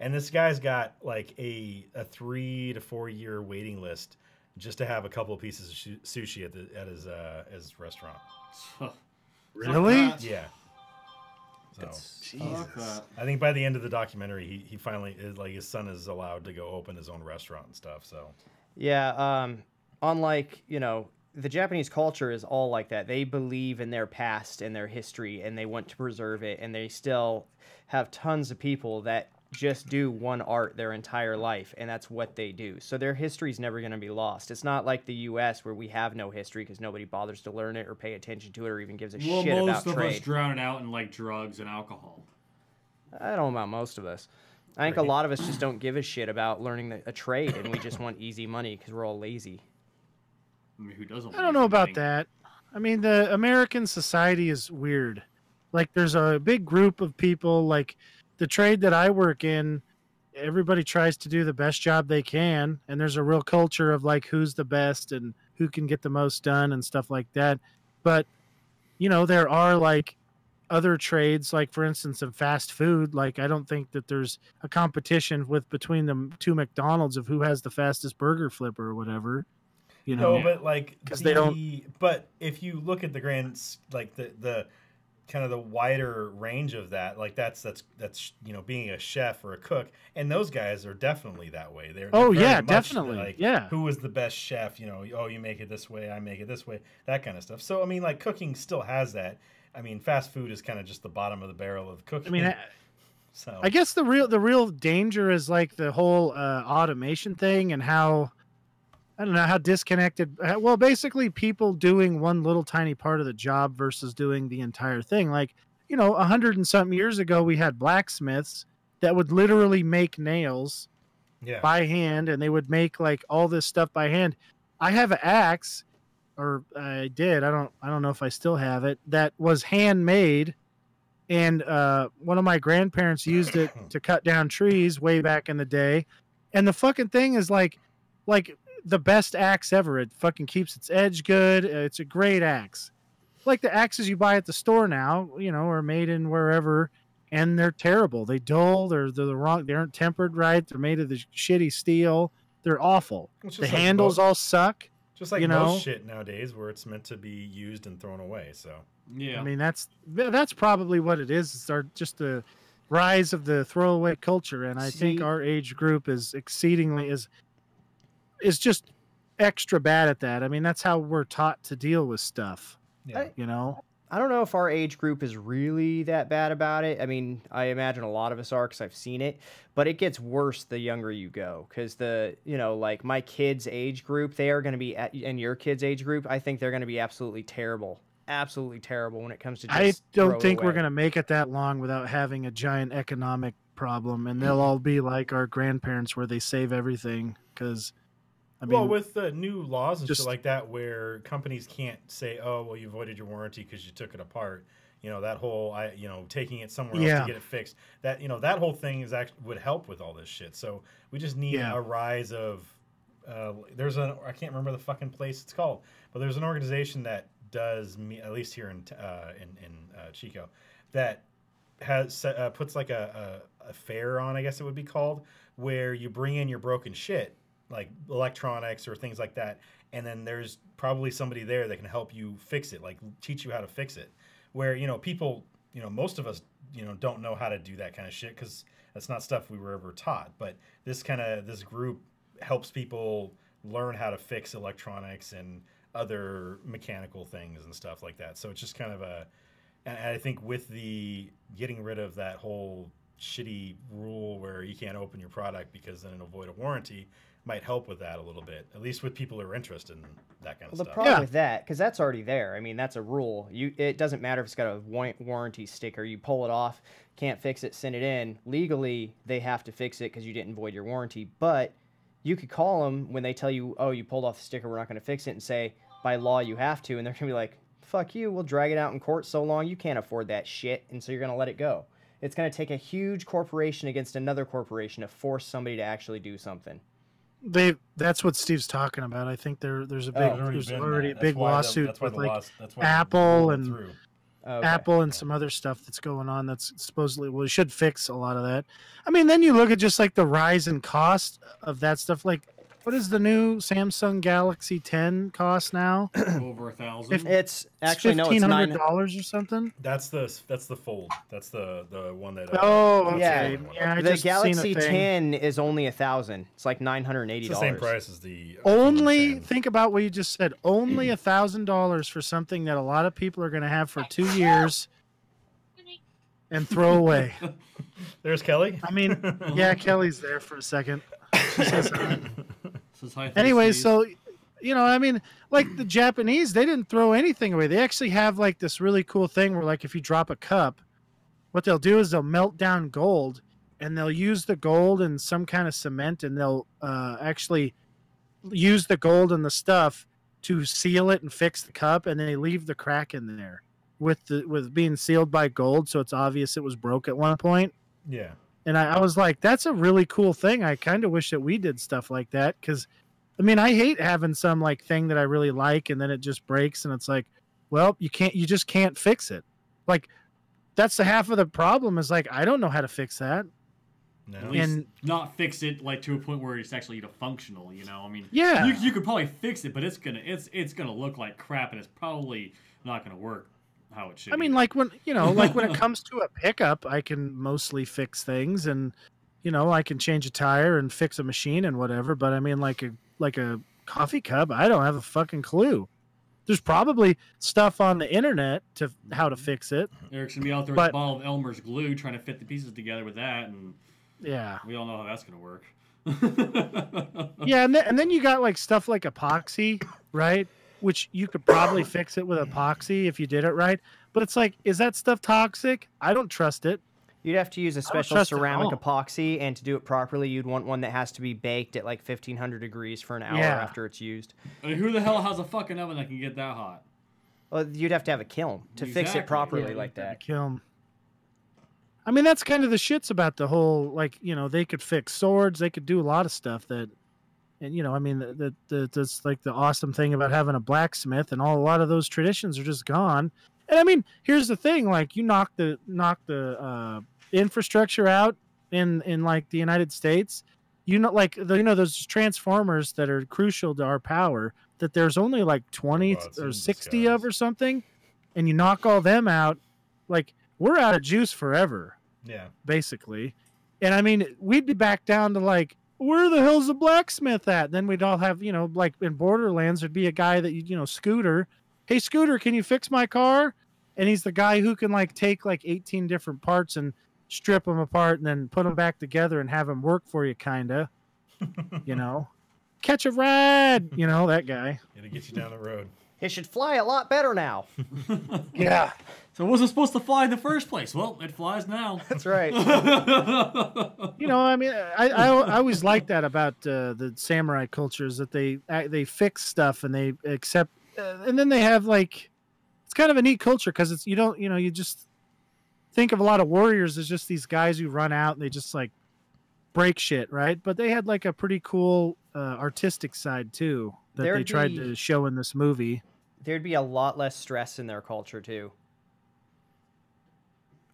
And this guy's got like a 3 to 4 year waiting list just to have a couple of pieces of sushi at his restaurant. Really? Yeah. So Jesus. I think by the end of the documentary, he finally is like his son is allowed to go open his own restaurant and stuff. So yeah, unlike the Japanese culture is all like that. They believe in their past and their history, and they want to preserve it. And they still have tons of people that just do one art their entire life, and that's what they do. So their history is never going to be lost. It's not like the U.S. where we have no history because nobody bothers to learn it or pay attention to it or even gives a shit about trade. Most of us drown it out in like drugs and alcohol. I don't know about most of us. I think a lot of us just don't give a shit about learning a trade, and we just want easy money because we're all lazy. I mean, who doesn't? I don't know about that. I mean, the American society is weird. Like, there's a big group of people, like the trade that I work in, everybody tries to do the best job they can, and there's a real culture of like who's the best and who can get the most done and stuff like that. But there are like other trades, like for instance in fast food. Like I don't think that there's a competition between the two McDonald's of who has the fastest burger flipper or whatever. No, but like because they don't. But if you look at the grand, like the kind of the wider range of that, like that's being a chef or a cook, and those guys are definitely that way. They're very much definitely like, yeah. Who was the best chef? You make it this way, I make it this way, that kind of stuff. So I mean, like cooking still has that. I mean, fast food is kind of just the bottom of the barrel of cooking. I mean, so I guess the real danger is like the whole automation thing and how. I don't know how disconnected. Well, basically, people doing one little tiny part of the job versus doing the entire thing. Like, 100 and something years ago, we had blacksmiths that would literally make nails by hand, and they would make like all this stuff by hand. I have an axe, or I did. I don't know if I still have it. That was handmade, and one of my grandparents used it to cut down trees way back in the day. And the fucking thing is like. The best axe ever. It fucking keeps its edge good. It's a great axe. Like the axes you buy at the store now, are made in wherever, and they're terrible. They dull. They're the wrong. They aren't tempered right. They're made of the shitty steel. They're awful. The handles all suck. Just like most shit nowadays, where it's meant to be used and thrown away. So yeah, I mean that's probably what it is. It's just the rise of the throwaway culture, and I think our age group is exceedingly is just extra bad at that. I mean, that's how we're taught to deal with stuff. Yeah. I don't know if our age group is really that bad about it. I mean, I imagine a lot of us are because I've seen it, but it gets worse the younger you go. Because like my kids' age group, they are going to be and your kids' age group, I think they're going to be absolutely terrible absolutely terrible when it comes to I just don't throw it think we're away. going to make it that long without having a giant economic problem, and they'll all be like our grandparents where they save everything because, I Well, mean, with the new laws and shit just like that, where companies can't say, "Oh, well, you voided your warranty because you took it apart," that whole, taking it somewhere else to yeah, get it fixed. That whole thing is actually would help with all this shit. So we just need yeah. a rise of. I can't remember the fucking place it's called, but there's an organization that does at least here in Chico, that puts like a fair on, I guess it would be called, where you bring in your broken shit like electronics or things like that, and then there's probably somebody there that can help you fix it, like teach you how to fix it. Where people, most of us, don't know how to do that kind of shit because that's not stuff we were ever taught. But this group helps people learn how to fix electronics and other mechanical things and stuff like that. So it's just kind of and I think with the getting rid of that whole shitty rule where you can't open your product because then it'll void a warranty might help with that a little bit, at least with people who are interested in that kind of The stuff. problem Yeah. with that, because that's already there. I mean, that's a rule. It doesn't matter if it's got a warranty sticker. You pull it off, can't fix it, send it in. Legally, they have to fix it because you didn't void your warranty. But you could call them when they tell you, "Oh, you pulled off the sticker. We're not going to fix it," and say, "By law, you have to." And they're going to be like, "Fuck you. We'll drag it out in court so long you can't afford that shit, and so you're going to let it go." It's going to take a huge corporation against another corporation to force somebody to actually do something. That's what Steve's talking about. I think there's a big Oh. there's been already that. a big lawsuit That's why with the like laws. That's why Apple the rule went and through. Okay. Apple and some other stuff that's going on that's supposedly, well, it should fix a lot of that. I mean, then you look at just like the rise in cost of that stuff. Like, what is the new Samsung Galaxy 10 cost now? Over 1,000. It's actually no, it's $1,500 or something. That's the fold. That's the one that. Oh, that's yeah. the okay. only one. Yeah, I the just seen a Galaxy thing. 10 is only 1,000. It's like $980. It's the same price as the Only 10. think about what you just said. Only $1,000 for something that a lot of people are going to have for 2 years and throw away. There's Kelly. I mean, yeah, Kelly's there for a second. She says, Says hi, anyway, Steve. so I mean, like the Japanese, they didn't throw anything away. They actually have like this really cool thing where, like, if you drop a cup, what they'll do is they'll melt down gold, and they'll use the gold in some kind of cement, and they'll actually use the gold and the stuff to seal it and fix the cup, and then they leave the crack in there with being sealed by gold, so it's obvious it was broke at one point. Yeah. And I was like, that's a really cool thing. I kind of wish that we did stuff like that because, I mean, I hate having some like thing that I really like and then it just breaks and it's like, well, you just can't fix it. Like, that's the half of the problem is like, I don't know how to fix that. No. At least And- not fix it like to a point where it's actually functional. I mean, Yeah. you could probably fix it, but it's gonna look like crap, and it's probably not gonna work how it should. I mean, like when it comes to a pickup, I can mostly fix things and, I can change a tire and fix a machine and whatever. But I mean, like a coffee cup, I don't have a fucking clue. There's probably stuff on the internet to how to fix it. Eric's gonna be out there with but- a bottle of Elmer's glue trying to fit the pieces together with that, and Yeah. we all know how that's gonna work. Yeah, and then you got like stuff like epoxy, right? Which you could probably fix it with epoxy if you did it right. But it's like, is that stuff toxic? I don't trust it. You'd have to use a special trust it at ceramic all. epoxy, and to do it properly, you'd want one that has to be baked at like 1,500 degrees for an hour Yeah. after it's used. I mean, who the hell has a fucking oven that can get that hot? Well, you'd have to have a kiln to fix it Exactly, properly yeah. like that. Kiln. I mean, that's kind of the shits about the whole, like, they could fix swords. They could do a lot of stuff that, and, I mean, that's like the awesome thing about having a blacksmith, and a lot of those traditions are just gone. And I mean, here's the thing, like, you knock the infrastructure out in like the United States, those transformers that are crucial to our power, that there's only like 20 Robots or in 60 of disguise. or something, and you knock all them out, like, we're out of juice forever, Yeah. basically. And I mean, we'd be back down to like, where the hell's the blacksmith at? Then we'd all have, like in Borderlands, there'd be a guy that, Scooter. Hey, Scooter, can you fix my car? And he's the guy who can like take like 18 different parts and strip them apart and then put them back together and have them work for you, kind of. Catch a ride, that guy. It'll get you down the road. It should fly a lot better now. Yeah. So it wasn't supposed to fly in the first place. Well, it flies now. That's right. You know, I mean, I always like that about the samurai cultures, that they fix stuff and they accept, and then they have like, it's kind of a neat culture because it's you just think of a lot of warriors as just these guys who run out and they just like break shit, right? But they had like a pretty cool artistic side too that they tried to show in this movie. There'd be a lot less stress in their culture too.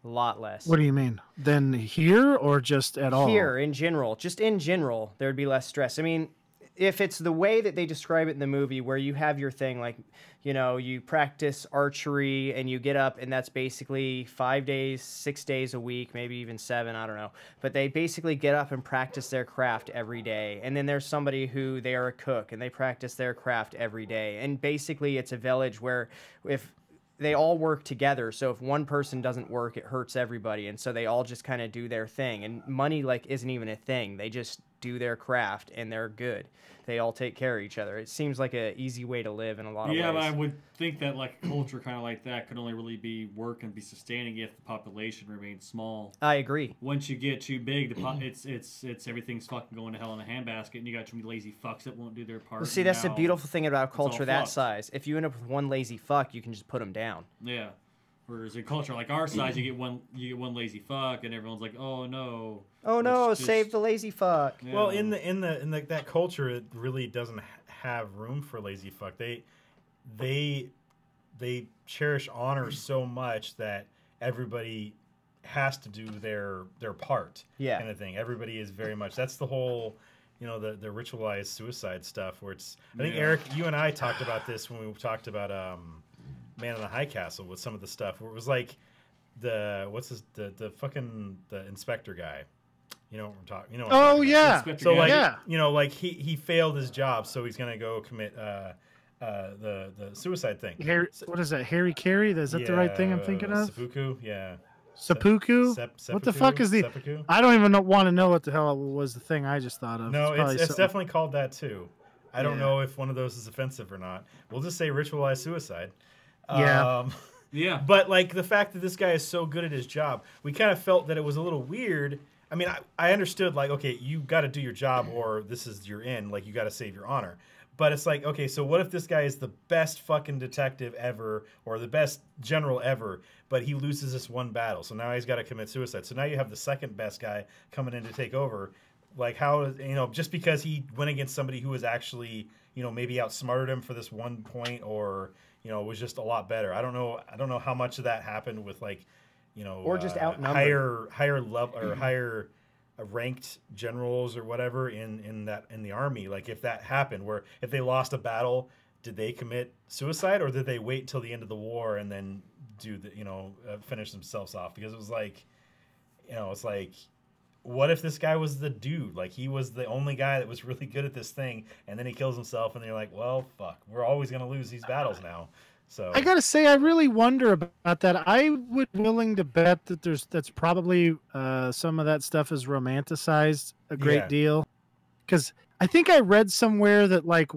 A lot less. What do you mean? Than here or just at all? Here, in general. Just in general, there'd be less stress. I mean, if it's the way that they describe it in the movie where you have your thing, like, you practice archery and you get up and that's basically 5 days, 6 days a week, maybe even 7, I don't know. But they basically get up and practice their craft every day. And then there's somebody who they are a cook and they practice their craft every day. And basically it's a village where if they all work together. So if one person doesn't work, it hurts everybody. And so they all just kind of do their thing. And money like isn't even a thing. They just do their craft and they're good. They all take care of each other. It seems like an easy way to live in a lot of ways. Yeah, but I would think that like a culture kind of like that could only really be work and be sustaining if the population remains small. I agree. Once you get too big, it's everything's fucking going to hell in a handbasket, and you got too many lazy fucks that won't do their part. Well, see, that's the beautiful thing about culture that fucked. size. If you end up with one lazy fuck, you can just put them down. Yeah. Whereas in culture like our size, you get one lazy fuck, and everyone's like, oh no. Oh no! Let's just Save the lazy fuck. Yeah. Well, in that culture, it really doesn't have room for lazy fuck. They cherish honor so much that everybody has to do their part. Yeah. Kind of thing. Everybody is very much. That's the whole. The ritualized suicide stuff. Where it's. I think Eric, you and I talked about this when we talked about Man in the High Castle with some of the stuff where it was like the inspector guy. You know what we're talking. What I'm Oh talking yeah. about. So like yeah. like he failed his job, so he's gonna go commit the suicide thing. What is that? Harry Carey? Is that the right thing I'm thinking of? Seppuku, yeah. Seppuku? What the fuck is the? Seppuku? I don't even want to know what the hell was the thing I just thought of. No, probably it's something- definitely called that too. I don't know if one of those is offensive or not. We'll just say ritualized suicide. Yeah. Yeah. But like the fact that this guy is so good at his job, we kind of felt that it was a little weird. I mean, I understood like, okay, you got to do your job or this is your end. Like you got to save your honor. But it's like, okay, so what if this guy is the best fucking detective ever or the best general ever, but he loses this one battle. So now he's got to commit suicide. So now you have the second best guy coming in to take over. Like how, just because he went against somebody who was actually, maybe outsmarted him for this one point or, was just a lot better. I don't know how much of that happened with like, or just outnumbered. higher level or higher ranked generals or whatever in the army. Like if that happened, where if they lost a battle, did they commit suicide or did they wait till the end of the war and then do the finish themselves off? Because it was like, it's like, what if this guy was the dude? Like he was the only guy that was really good at this thing, and then he kills himself, and they're like, well, fuck, we're always gonna lose these battles now. So I gotta say, I really wonder about that. I would willing to bet that that's probably some of that stuff is romanticized a great deal, because I think I read somewhere that like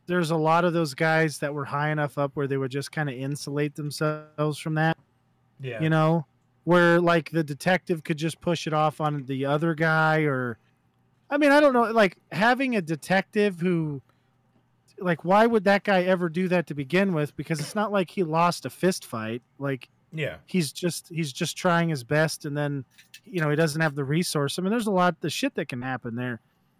there's a lot of those guys that were high enough up where they would just kind of insulate themselves from that. Yeah, where like the detective could just push it off on the other guy, or I mean, I don't know, like having a detective who. Like, why would that guy ever do that to begin with? Because it's not like he lost a fist fight. Like, he's just trying his best, and then, he doesn't have the resource. I mean, there's a lot of shit that can happen there.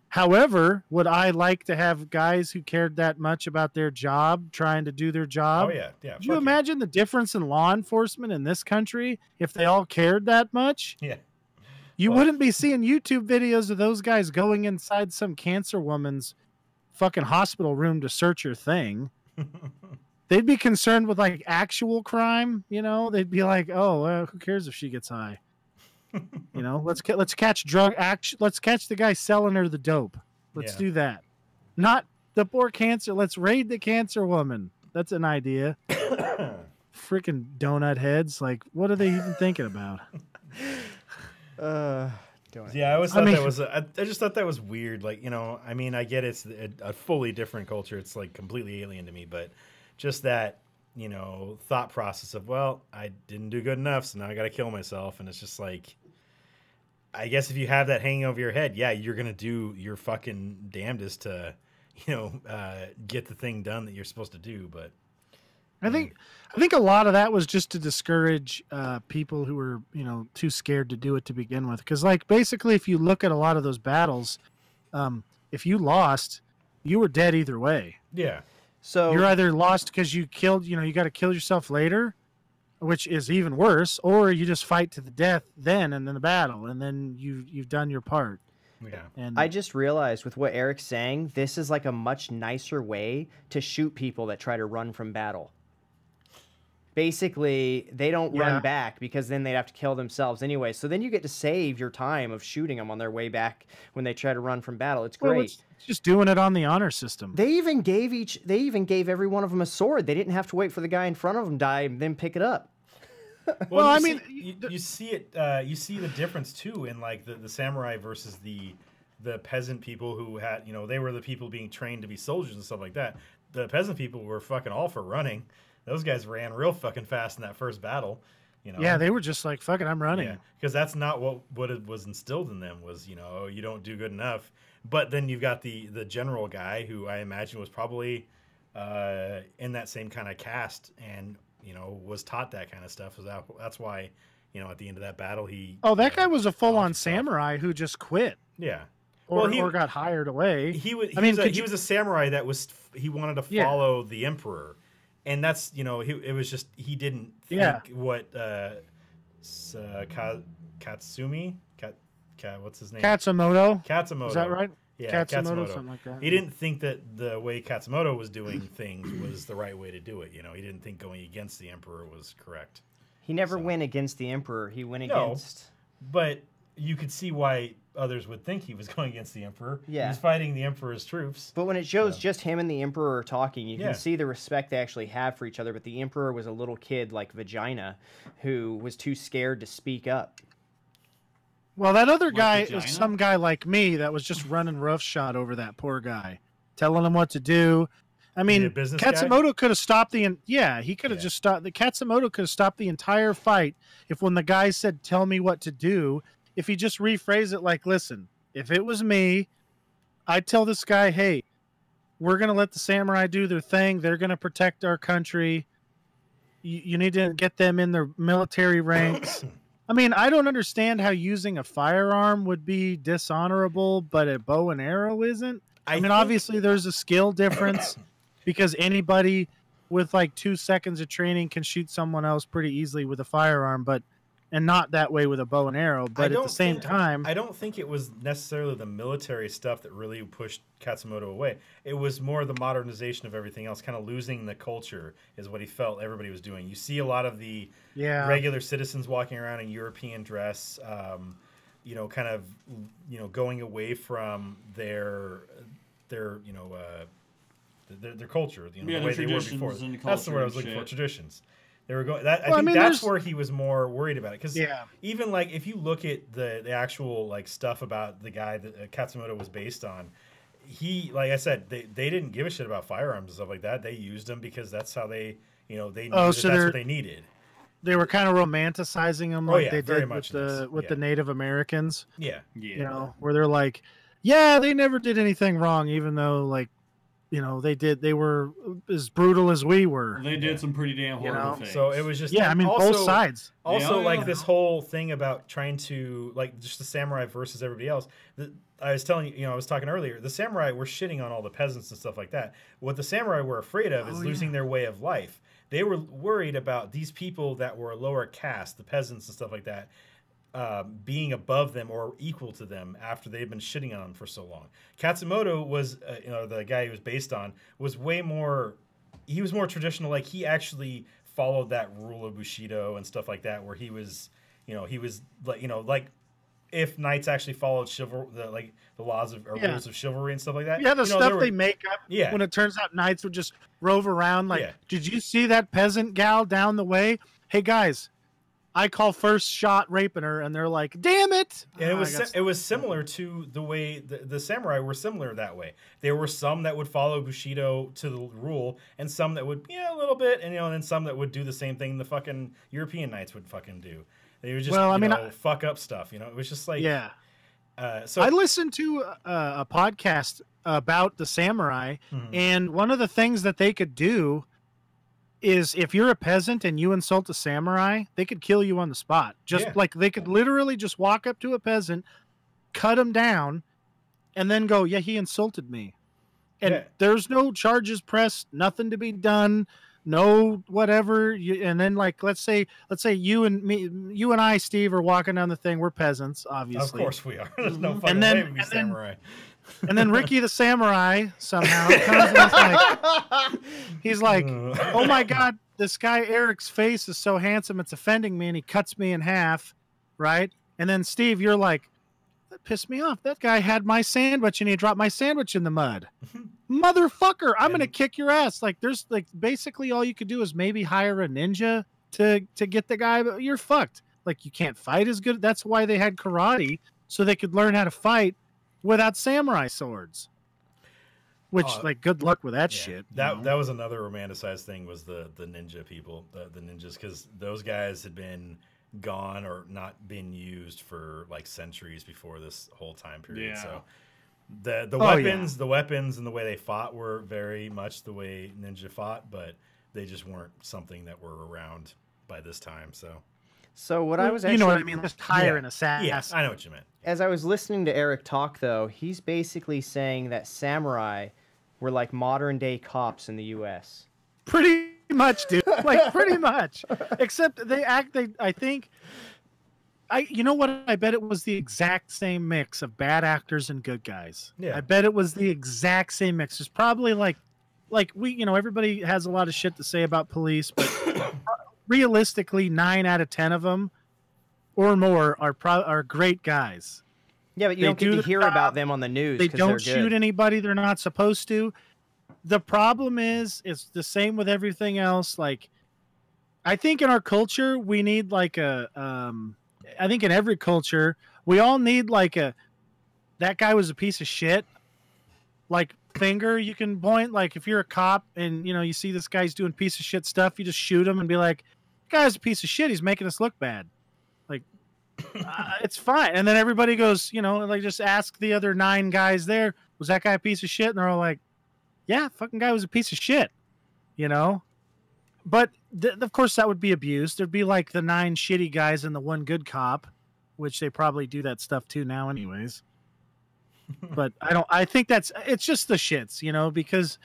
However, would I like to have guys who cared that much about their job, trying to do their job? Oh yeah. Could you imagine the difference in law enforcement in this country if they all cared that much? Yeah. You wouldn't be seeing YouTube videos of those guys going inside some cancer woman's fucking hospital room to search your thing. They'd be concerned with like actual crime, They'd be like, "Oh, well, who cares if she gets high?" Let's catch let's catch the guy selling her the dope. Let's do that. Not the poor cancer. Let's raid the cancer woman. That's an idea. Freaking donut heads. Like, what are they even thinking about? doing it. Yeah, I always thought mean- that was. I just thought that was weird. Like, I mean, I get it's a fully different culture. It's like completely alien to me. But just that, thought process of, well, I didn't do good enough, so now I got to kill myself. And it's just like, I guess if you have that hanging over your head, yeah, you're gonna do your fucking damnedest to, get the thing done that you're supposed to do. But I think a lot of that was just to discourage people who were too scared to do it to begin with. Because like basically, if you look at a lot of those battles, if you lost, you were dead either way. yeah, So You're either lost because you killed, you got to kill yourself later, which is even worse, or you just fight to the death then and then the battle, and then you've done your part. yeah. And I just realized with what Eric's saying, this is like a much nicer way to shoot people that try to run from battle. Basically, they don't Yeah. run back because then they'd have to kill themselves anyway. So then you get to save your time of shooting them on their way back when they try to run from battle. It's well, great. it's just doing it on the honor system. They even gave every one of them a sword. They didn't have to wait for the guy in front of them to die and then pick it up. Well, you I see- mean, you see it. You see the difference too in like the samurai versus the peasant people who had, they were the people being trained to be soldiers and stuff like that. The peasant people were fucking all for running. Those guys ran real fucking fast in that first battle. Yeah, they were just like, fuck it, I'm running. Yeah, because that's not what it was instilled in them was, oh, you don't do good enough. But then you've got the general guy who I imagine was probably in that same kind of caste and, was taught that kind of stuff. So that's why, at the end of that battle, he... Oh, that guy was a full-on himself. samurai who just quit Yeah. or, Well, or got hired away. He was. I mean, he was a samurai that he wanted to Yeah. follow the emperor, and that's it was just he didn't think Yeah. what Katsumi what's his name Katsumoto. Katsumoto Is that right? Yeah, Katsumoto, something like that. He didn't think that the way Katsumoto was doing things was the right way to do it. He didn't think going against the emperor was correct. He never went against the emperor. He went No. against. But you could see why others would think he was going against the emperor. Yeah. He was fighting the emperor's troops. But when it shows just him and the emperor talking, you Yeah. can see the respect they actually have for each other. But the emperor was a little kid like Vagina who was too scared to speak up. Well, that other guy Vagina? is some guy like me that was just running roughshod over that poor guy, telling him what to do. I a mean, business guy? Katsumoto could have stopped he could have just stopped. The Katsumoto could have stopped the entire fight if when the guy said, "Tell me what to do," if he just rephrased it like, "Listen, if it was me, I'd tell this guy, hey, we're gonna let the samurai do their thing. They're gonna protect our country. You need to get them in their military ranks." I mean, I don't understand how using a firearm would be dishonorable, but a bow and arrow isn't. I mean, think- obviously there's a skill difference because anybody with like 2 seconds of training can shoot someone else pretty easily with a firearm, and not that way with a bow and arrow. But at the same time, I don't think it was necessarily the military stuff that really pushed Katsumoto away. It was more the modernization of everything else, kind of losing the culture is what he felt everybody was doing. You see a lot of the regular citizens walking around in European dress, kind of, going away from their culture, the their way they were traditions before. and That's the word I was culture and looking for, shit. traditions. They were going. I Well, I think mean, that's there's- where he was more worried about it. Because Yeah. even like if you look at the actual like stuff about the guy that Katsumoto was based on, he, like I said, they didn't give a shit about firearms and stuff like that. They used them because that's how they they knew that so that's they're- what they needed. they were kind of romanticizing them Oh, like yeah, they very did much with in this, the yeah. Native Americans. Yeah, Yeah. Where they're like, yeah, they never did anything wrong, even though like, they were as brutal as we were. They did some pretty damn horrible things. so it was just Yeah, I mean, also, both sides. Also, Yeah, like yeah. this whole thing about trying to like just the samurai versus everybody else. I was telling you, I was talking earlier. The samurai were shitting on all the peasants and stuff like that. What the samurai were afraid of is losing their way of life. They were worried about these people that were lower caste, the peasants and stuff like that, being above them or equal to them after they'd been shitting on them for so long. Katsumoto was, the guy he was based on, was way more. He was more traditional. Like he actually followed that rule of Bushido and stuff like that, where he was, like if knights actually followed the laws of or Yeah. rules of chivalry and stuff like that. Yeah, the there stuff were- they make up Yeah. when it turns out knights would just rove around like, Yeah. did you see that peasant gal down the way? Hey guys, I call first shot raping her, and they're like, "Damn it!" And Oh, it was similar to the way the samurai were similar that way. There were some that would follow Bushido to the rule, and some that would a little bit, and and then some that would do the same thing the fucking European knights would fucking do. They would just fuck up stuff. It was just like yeah. So I listened to a podcast about the samurai, and one of the things that they could do is if you're a peasant and you insult a samurai, they could kill you on the spot. Like they could literally just walk up to a peasant, cut him down, and then go, "Yeah, he insulted me." And there's no charges pressed, nothing to be done, no whatever. And then like let's say you and I, Steve, are walking down the thing. We're peasants, obviously. Of course we are. There's no fucking way we be samurai. And then Ricky the samurai somehow comes and he's like, "Oh my God, this guy Eric's face is so handsome, it's offending me," and he cuts me in half, right? And then Steve, you're like, "That pissed me off. That guy had my sandwich and he dropped my sandwich in the mud. Motherfucker, I'm gonna kick your ass." Like there's like basically all you could do is maybe hire a ninja to get the guy, but you're fucked. Like you can't fight as good. That's why they had karate, so they could learn how to fight without samurai swords. Which, like, good luck with that shit. That was another romanticized thing was the ninja people, the ninjas, because those guys had been gone or not been used for like centuries before this whole time period. Yeah. So the weapons and the way they fought were very much the way ninja fought, but they just weren't something that were around by this time. So what I was actually... You know what I mean? Just hire an assassin. Yeah, I know what you meant. As I was listening to Erik talk, though, he's basically saying that samurai were like modern-day cops in the U.S. Pretty much, dude. Like, pretty much. Except I think... you know what? I bet it was the exact same mix of bad actors and good guys. Yeah. I bet it was the exact same mix. There's probably like we, everybody has a lot of shit to say about police, but realistically, 9 out of 10 of them or more are great guys. Yeah, but you don't get to hear about them on the news. They don't shoot anybody they're not supposed to. The problem is, it's the same with everything else. Like, I think in our culture, we need like I think in every culture, we all need like that guy was a piece of shit. Like finger you can point. Like if you're a cop and you see this guy's doing piece of shit stuff, you just shoot him and be like, "Guy's a piece of shit. He's making us look bad." Like it's fine. And then everybody goes, like just ask the other 9 guys there, "Was that guy a piece of shit?" And they're all like, "Yeah, fucking guy was a piece of shit." But of course that would be abused. There'd be like the 9 shitty guys and the 1 good cop, which they probably do that stuff too now anyways. But I think it's just the shits, because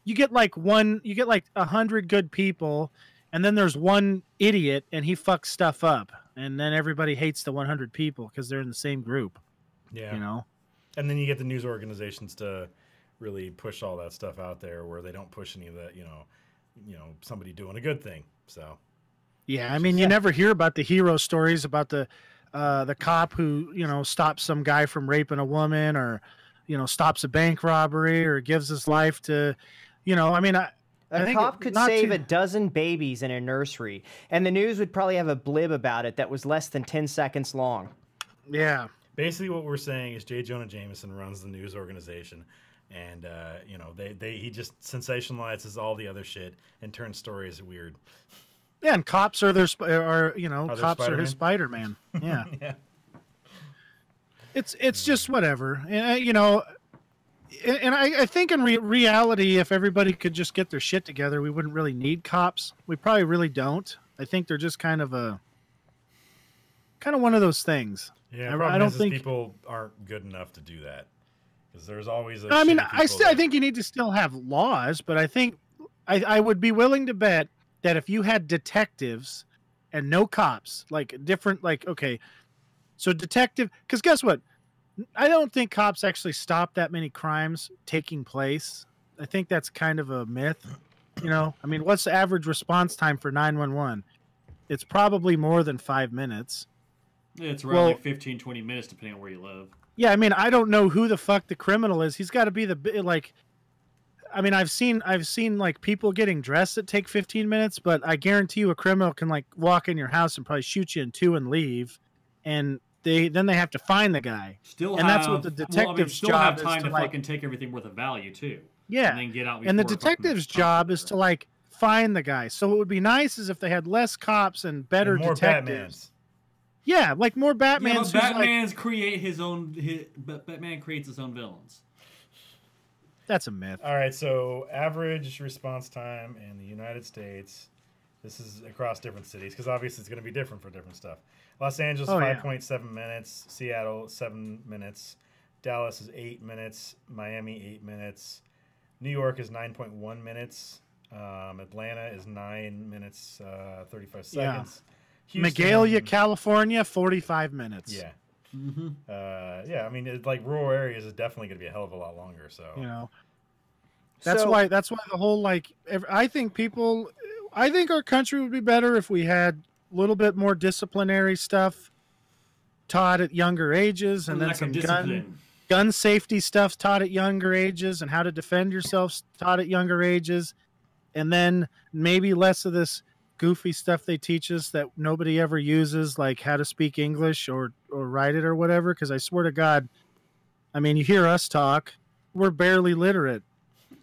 you get like 100 good people and then there's 1 idiot and he fucks stuff up. And then everybody hates the 100 people because they're in the same group. Yeah. And then you get the news organizations to really push all that stuff out there where they don't push any of that, somebody doing a good thing. So yeah, I mean, you never hear about the hero stories about the cop who stops some guy from raping a woman, or stops a bank robbery, or gives his life to a cop could save a dozen babies in a nursery, and the news would probably have a blib about it that was less than 10 seconds long. Yeah, basically what we're saying is J. Jonah Jameson runs the news organization. And he just sensationalizes all the other shit and turns stories weird. Yeah, and cops are his Spider-Man. Yeah, yeah. It's just whatever, and I think in reality, if everybody could just get their shit together, we wouldn't really need cops. We probably really don't. I think they're just kind of one of those things. Yeah, I don't think people aren't good enough to do that. Because there's always I think you need to still have laws, but I think I would be willing to bet that if you had detectives and no cops, like different, like, okay, so detective, because guess what? I don't think cops actually stop that many crimes taking place. I think that's kind of a myth. I mean, what's the average response time for 911? It's probably more than 5 minutes. It's around like 15, 20 minutes, depending on where you live. Yeah, I mean, I don't know who the fuck the criminal is. He's got to be I mean, I've seen like people getting dressed that take 15 minutes, but I guarantee you a criminal can like walk in your house and probably shoot you in two and leave, and then they have to find the guy. That's what the detective's job have time is to fucking take everything worth of value too. Yeah, and then get out. And the detective's job is to like find the guy. So what would be nice is if they had less cops and better more detectives. Batmans. Yeah, like more Batmans. Yeah, Batman creates his own villains. That's a myth. All right, so average response time in the United States. This is across different cities because obviously it's going to be different for different stuff. Los Angeles, 5.7 minutes. Seattle, 7 minutes. Dallas is 8 minutes. Miami, 8 minutes. New York is 9.1 minutes. Atlanta is 9 minutes, 35 seconds. Houston, Magalia, California, 45 minutes. Yeah. Mm-hmm. I mean, like rural areas is definitely going to be a hell of a lot longer. So that's why the whole like. I think our country would be better if we had a little bit more disciplinary stuff taught at younger ages, and then some gun safety stuff taught at younger ages, and how to defend yourself taught at younger ages, and then maybe less of this goofy stuff they teach us that nobody ever uses, like how to speak English or write it or whatever. Because I swear to God, I mean, you hear us talk, we're barely literate,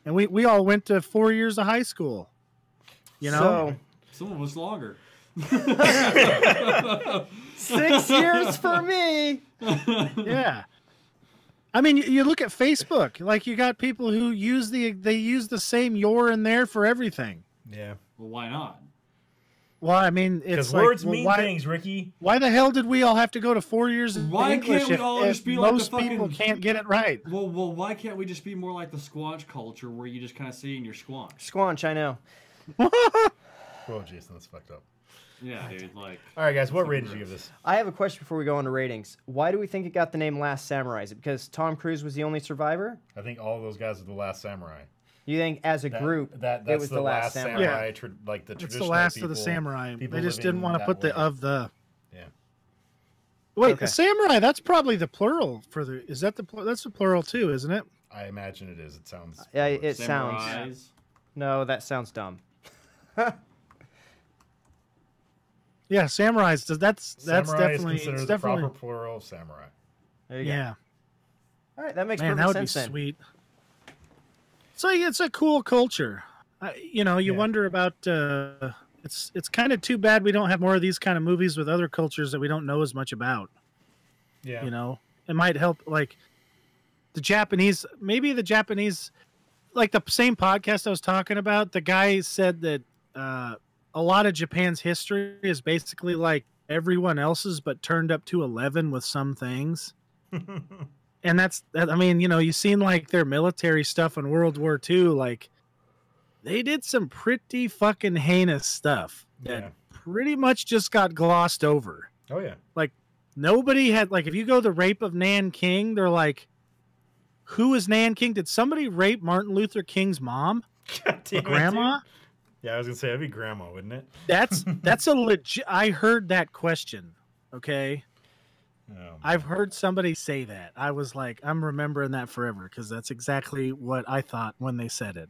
and we all went to 4 years of high school. You know, some of us longer. 6 years for me. Yeah. I mean, you look at Facebook, like you got people who use the same your and there for everything. Yeah. Well, why not? Well, I mean, it's like, words mean things, Ricky. Why the hell did we all have to go to 4 years of English can't we all just be like most people can't get it right? Well, why can't we just be more like the squanch culture where you just kind of say in your squanch? Squanch, I know. Whoa, Jason, that's fucked up. Yeah, dude. Like, all right, guys, what rating did you give this? I have a question before we go on to ratings. Why do we think it got the name Last Samurai? Is it because Tom Cruise was the only survivor? I think all of those guys are the Last Samurai. You think, as a group, that's it was the last samurai? Yeah. Like the traditional It's the last people, of the samurai. They just didn't want to put the of the. Yeah. Wait, Okay. the samurai. That's probably the plural for the. Is that that's the plural too, isn't it? I imagine it is. It sounds. Yeah, it Samurais. sounds. No, that sounds dumb. Yeah, samurais. That's Samurai definitely is considered it's the definitely proper plural of samurai. There you go. yeah. All right, that makes Man, that perfect would be sense. Then. sweet. So it's a cool culture. You wonder about. It's kind of too bad we don't have more of these kind of movies with other cultures that we don't know as much about. Yeah. You know, it might help. Like the Japanese, like the same podcast I was talking about. The guy said that a lot of Japan's history is basically like everyone else's, but turned up to 11 with some things. And that's I mean, you've seen like their military stuff in World War II. Like they did some pretty fucking heinous stuff that pretty much just got glossed over. Oh yeah. Like nobody had, like, if you go the rape of Nanking, they're like, who is Nanking? Did somebody rape Martin Luther King's mom? Or grandma? Yeah, I was gonna say that'd be grandma, wouldn't it? That's a legit. I heard that question. Okay. Oh, I've heard somebody say that. I was like, I'm remembering that forever because that's exactly what I thought when they said it.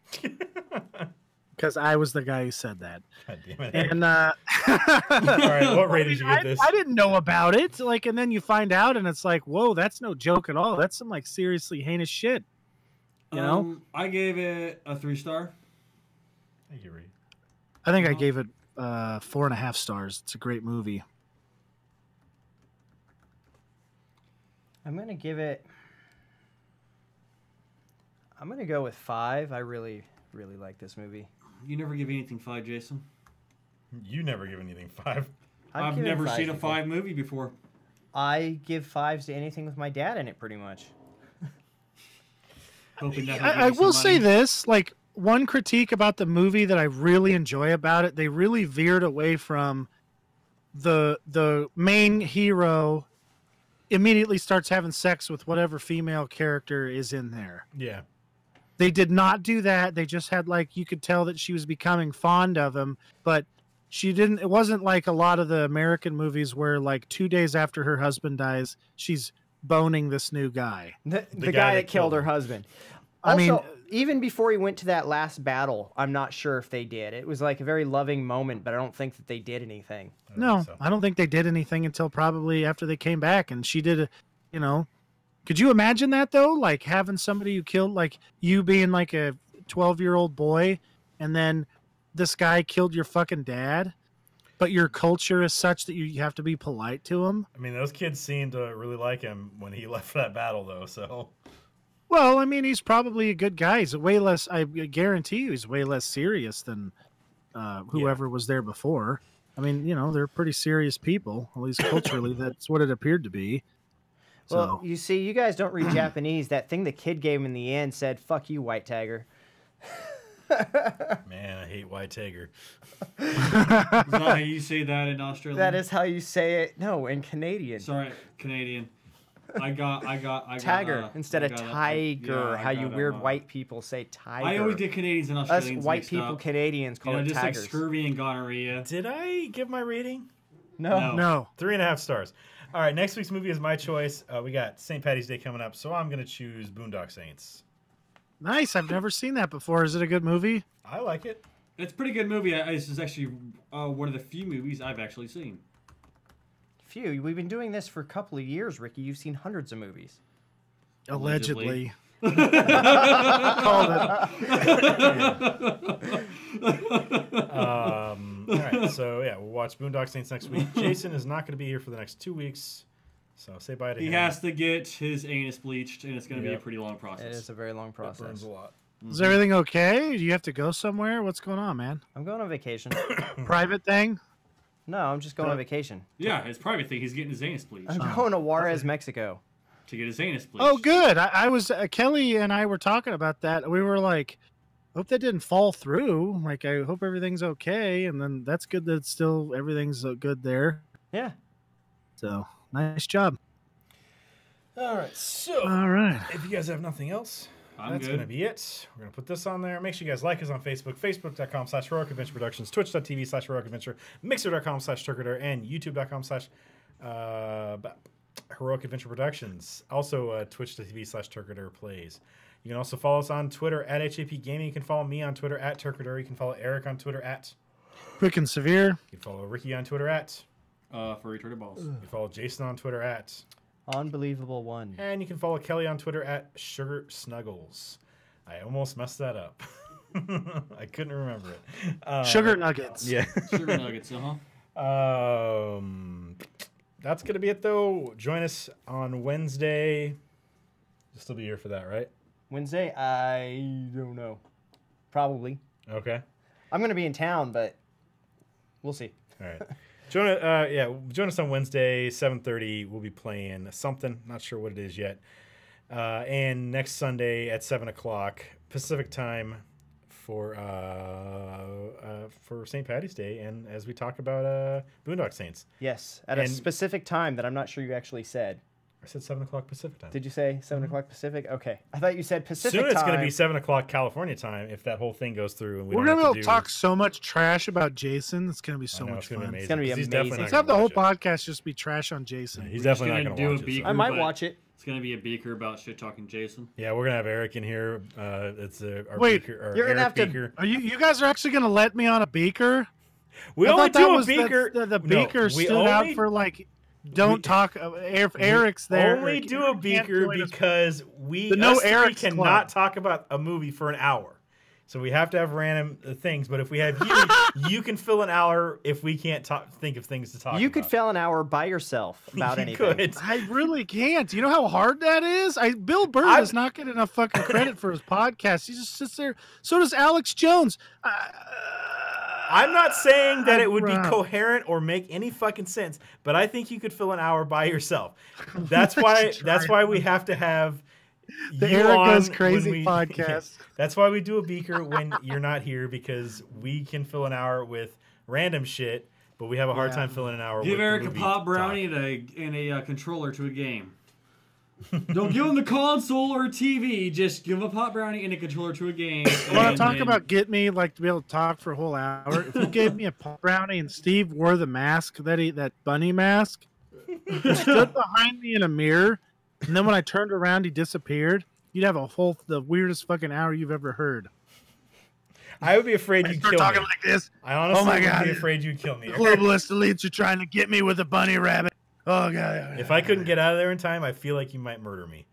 Because I was the guy who said that. God damn it. And all right, what rating did you give this? I didn't know about it. Like, and then you find out, and it's like, whoa, that's no joke at all. That's some like seriously heinous shit. You know? I gave it a 3-star. Thank you, Reed. I think I gave it 4.5 stars. It's a great movie. I'm gonna go with 5. I really, really like this movie. You never give anything 5, Jason. You never give anything 5. I've given never 5s seen a before. 5 movie before. I give 5s to anything with my dad in it, pretty much. Hoping that I will say this, like, one critique about the movie that I really enjoy about it, they really veered away from the main hero immediately starts having sex with whatever female character is in there. Yeah. They did not do that. They just had, like, you could tell that she was becoming fond of him, but she didn't. It wasn't like a lot of the American movies where, like, 2 days after her husband dies, she's boning this new guy. The guy that killed her husband. I mean, Also, even before he went to that last battle, I'm not sure if they did. It was like a very loving moment, but I don't think that they did anything. No, so. I don't think they did anything until probably after they came back, and she did. Could you imagine that though? Like having somebody you killed, like you being like a 12-year-old boy, and then this guy killed your fucking dad, but your culture is such that you have to be polite to him. I mean, those kids seemed to really like him when he left for that battle, though. So, Well, I mean, he's probably a good guy. He's way less. I guarantee you, he's way less serious than whoever was there before. I mean, they're pretty serious people. At least culturally, that's what it appeared to be. Well, So you see, you guys don't read Japanese. That thing the kid gave him in the end said, "Fuck you, white tiger." man, I hate White Tiger. Is that how you say that in Australia? That is how you say it. No, in Canadian. Sorry, Canadian. I got Tiger instead of I got tiger. I How you got, weird white people say tiger. I always get Canadians and Us Australians white mixed people, up. Canadians call it just tigers. like scurvy and gonorrhea. Did I give my rating? No. no. 3.5 stars. All right, next week's movie is my choice. We got St. Patty's Day coming up, so I'm going to choose Boondock Saints. Nice. I've never seen that before. Is it a good movie? I like it. It's a pretty good movie. This is actually one of the few movies I've actually seen. Phew, we've been doing this for a couple of years, Ricky. You've seen hundreds of movies. Allegedly. Allegedly. Called it. All right, so yeah, we'll watch Boondock Saints next week. Jason is not going to be here for the next 2 weeks, so say bye to He him. has to get his anus bleached, and it's going to be a Yep. pretty long It process. is a very long That process. burns a lot. Is everything okay? Do you have to go somewhere? What's going on, man? I'm going on vacation. Private thing? No, I'm just going on vacation. Yeah, his private thing. He's getting his anus bleached I'm going to Juarez, Mexico. to get his anus bleached. Oh, good. I was Kelly and I were talking about that. We were like, hope that didn't fall through. Like, I hope everything's okay. And then that's good that still everything's good there. Yeah. So nice job. All right, so All right. if you guys have nothing else, I'm that's good. going to be it. We're going to put this on there. Make sure you guys like us on Facebook, facebook.com/Heroic Adventure Productions, twitch.tv/Heroic Adventure, mixer.com/Turketer, and youtube.com/Heroic Adventure Productions. Also, twitch.tv/Turketer Plays. You can also follow us on Twitter at HAP Gaming. You can follow me on Twitter at Turketer. You can follow Eric on Twitter at. Quick and severe. You can follow Ricky on Twitter at. For retarded balls. You can follow Jason on Twitter at. Unbelievable one. And you can follow Kelly on Twitter at Sugar Snuggles. I almost messed that up. I couldn't remember it. Sugar nuggets. Yeah. Sugar nuggets, That's going to be it, though. Join us on Wednesday. You'll still be here for that, right? Wednesday? I don't know. Probably. Okay. I'm going to be in town, but we'll see. All right. Join us on Wednesday, 7:30. We'll be playing something. Not sure what it is yet. And next Sunday at 7 o'clock Pacific time for St. Patty's Day, and as we talk about Boondock Saints. Yes, at a And- specific time that I'm not sure you actually said. I said 7 o'clock Pacific time. Did you say 7 o'clock Pacific? Okay. I thought you said Pacific Soon it's going to time. be 7 o'clock California time if that whole thing goes through. And We're don't going to be have able to talk so much trash about Jason. It's going to be so I know, much it's gonna fun. be amazing. gonna be 'cause he's amazing. definitely Let's not have the gonna whole watch it. podcast just be trash on Jason. He's definitely not gonna going to do a watch it. beaker. So. I might but- watch it. It's going to be a beaker about shit talking Jason. Yeah, we're going to have Eric in here. It's our Wait, beaker, our you're gonna Eric have to- beaker. Are you guys are actually going to let me on a beaker? We I only thought that do a was beaker. The No, beaker we stood out only- for like, don't we- talk. If Eric's there. Only Eric- do a Eric can't beaker join us. because we The No us three Eric's cannot Club. talk about a movie for an hour. So we have to have random things. But if we have you, you can fill an hour if we can't think of things to talk about. You could fill an hour by yourself about You anything. could. I really can't. You know how hard that is? Bill Burr I'm- does not get enough fucking credit for his podcast. He just sits there. So does Alex Jones. I'm not saying that it would be Rob. coherent or make any fucking sense, but I think you could fill an hour by yourself. That's why. That's why we have to have The you Eric on Goes when Crazy we- podcast. That's why we do a beaker when you're not here, because we can fill an hour with random shit, but we have a hard Yeah. time filling an hour. Give with Eric a movie pop brownie talk. and a controller to a game. Don't give him the console or TV. Just give him a pop brownie and a controller to a game. Want and to talk then- about get me like to be able to talk for a whole hour? If you gave me a pop brownie and Steve wore the mask that bunny mask, he stood behind me in a mirror, and then when I turned around, he disappeared. You'd have the weirdest fucking hour you've ever heard. I would be afraid you'd Start kill talking me. like this. I honestly Oh my would God. be afraid you'd kill me. The globalist elites are trying to get me with a bunny rabbit. Oh god. If I couldn't get out of there in time, I feel like you might murder me.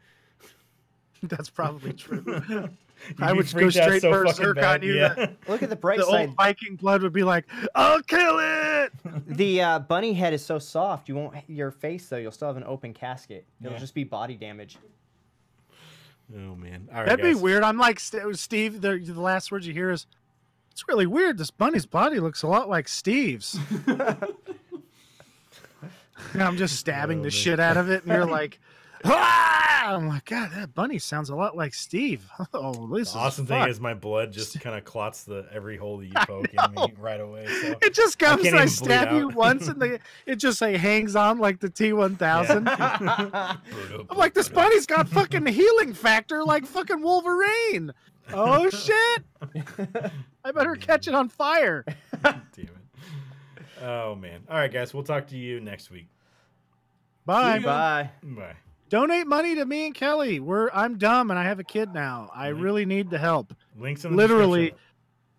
That's probably true. You'd I be would go freaked out straight so berserk fucking on bad, you. yeah. Look at the bright The side. old Viking blood would be like, I'll kill it. The bunny head is so soft. You won't. Your face though. You'll still have an open casket. It'll Yeah. just be body damage. Oh man, all right, That'd guys. be weird. I'm like Steve. The last words you hear is, "It's really weird. This bunny's body looks a lot like Steve's." And I'm just stabbing the shit out of it, and you're like, "Ah!" I'm like, God, that bunny sounds a lot like Steve. Oh, this The is awesome thing fucked. is my blood just kind of clots every hole that you poke in me right away. So It just comes can't and I even stab bleed you out. once, and it just like hangs on like the T-1000. I'm like, this bunny's got fucking healing factor like fucking Wolverine. Oh shit! I better catch it on fire. Damn it. Oh man. All right, guys. We'll talk to you next week. Bye. Bye. Bye. Donate money to me and Kelly. I'm dumb and I have a kid now. I really need the help. Links in the Literally, description.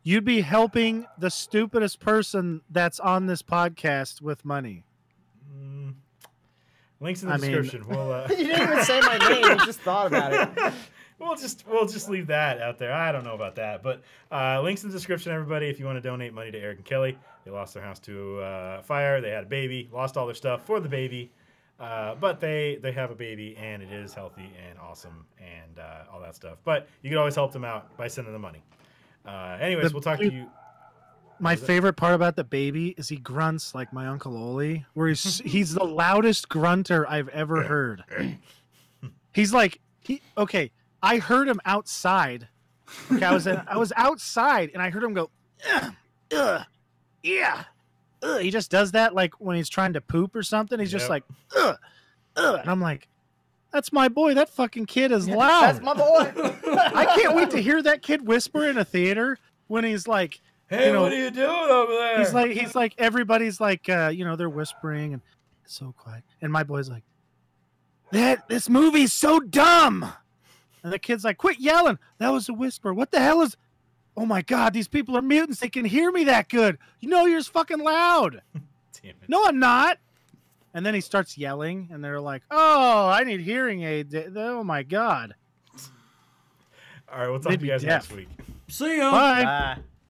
you'd be helping the stupidest person that's on this podcast with money. Links in the I mean- description. We'll You didn't even say my name. You just thought about it. we'll just leave that out there. I don't know about that, but links in the description, everybody. If you want to donate money to Eric and Kelly, they lost their house to fire. They had a baby, lost all their stuff for the baby, but they have a baby and it is healthy and awesome and all that stuff. But you can always help them out by sending them money. Anyways, we'll talk to you. My favorite part about the baby is he grunts like my Uncle Oli, where he's the loudest grunter I've ever heard. He's like, okay, I heard him outside. Okay, I was outside and I heard him go, yeah. He just does that like when he's trying to poop or something. He's just Yep. like, and I'm like, that's my boy. That fucking kid is loud. That's my boy. I can't wait to hear that kid whisper in a theater when he's like, Hey, you know, what are you doing over there? he's like everybody's like they're whispering and it's so quiet, and my boy's like, this movie's so dumb, and the kid's like, quit yelling, that was a whisper, what the hell is, oh my god, these people are mutants, they can hear me that good, you're just fucking loud. Damn it. No, I'm not. And then he starts yelling and they're like, oh, I need hearing aid. Oh my god. All right, we'll talk They'd to you be guys deaf. next week. See ya. Bye. Bye.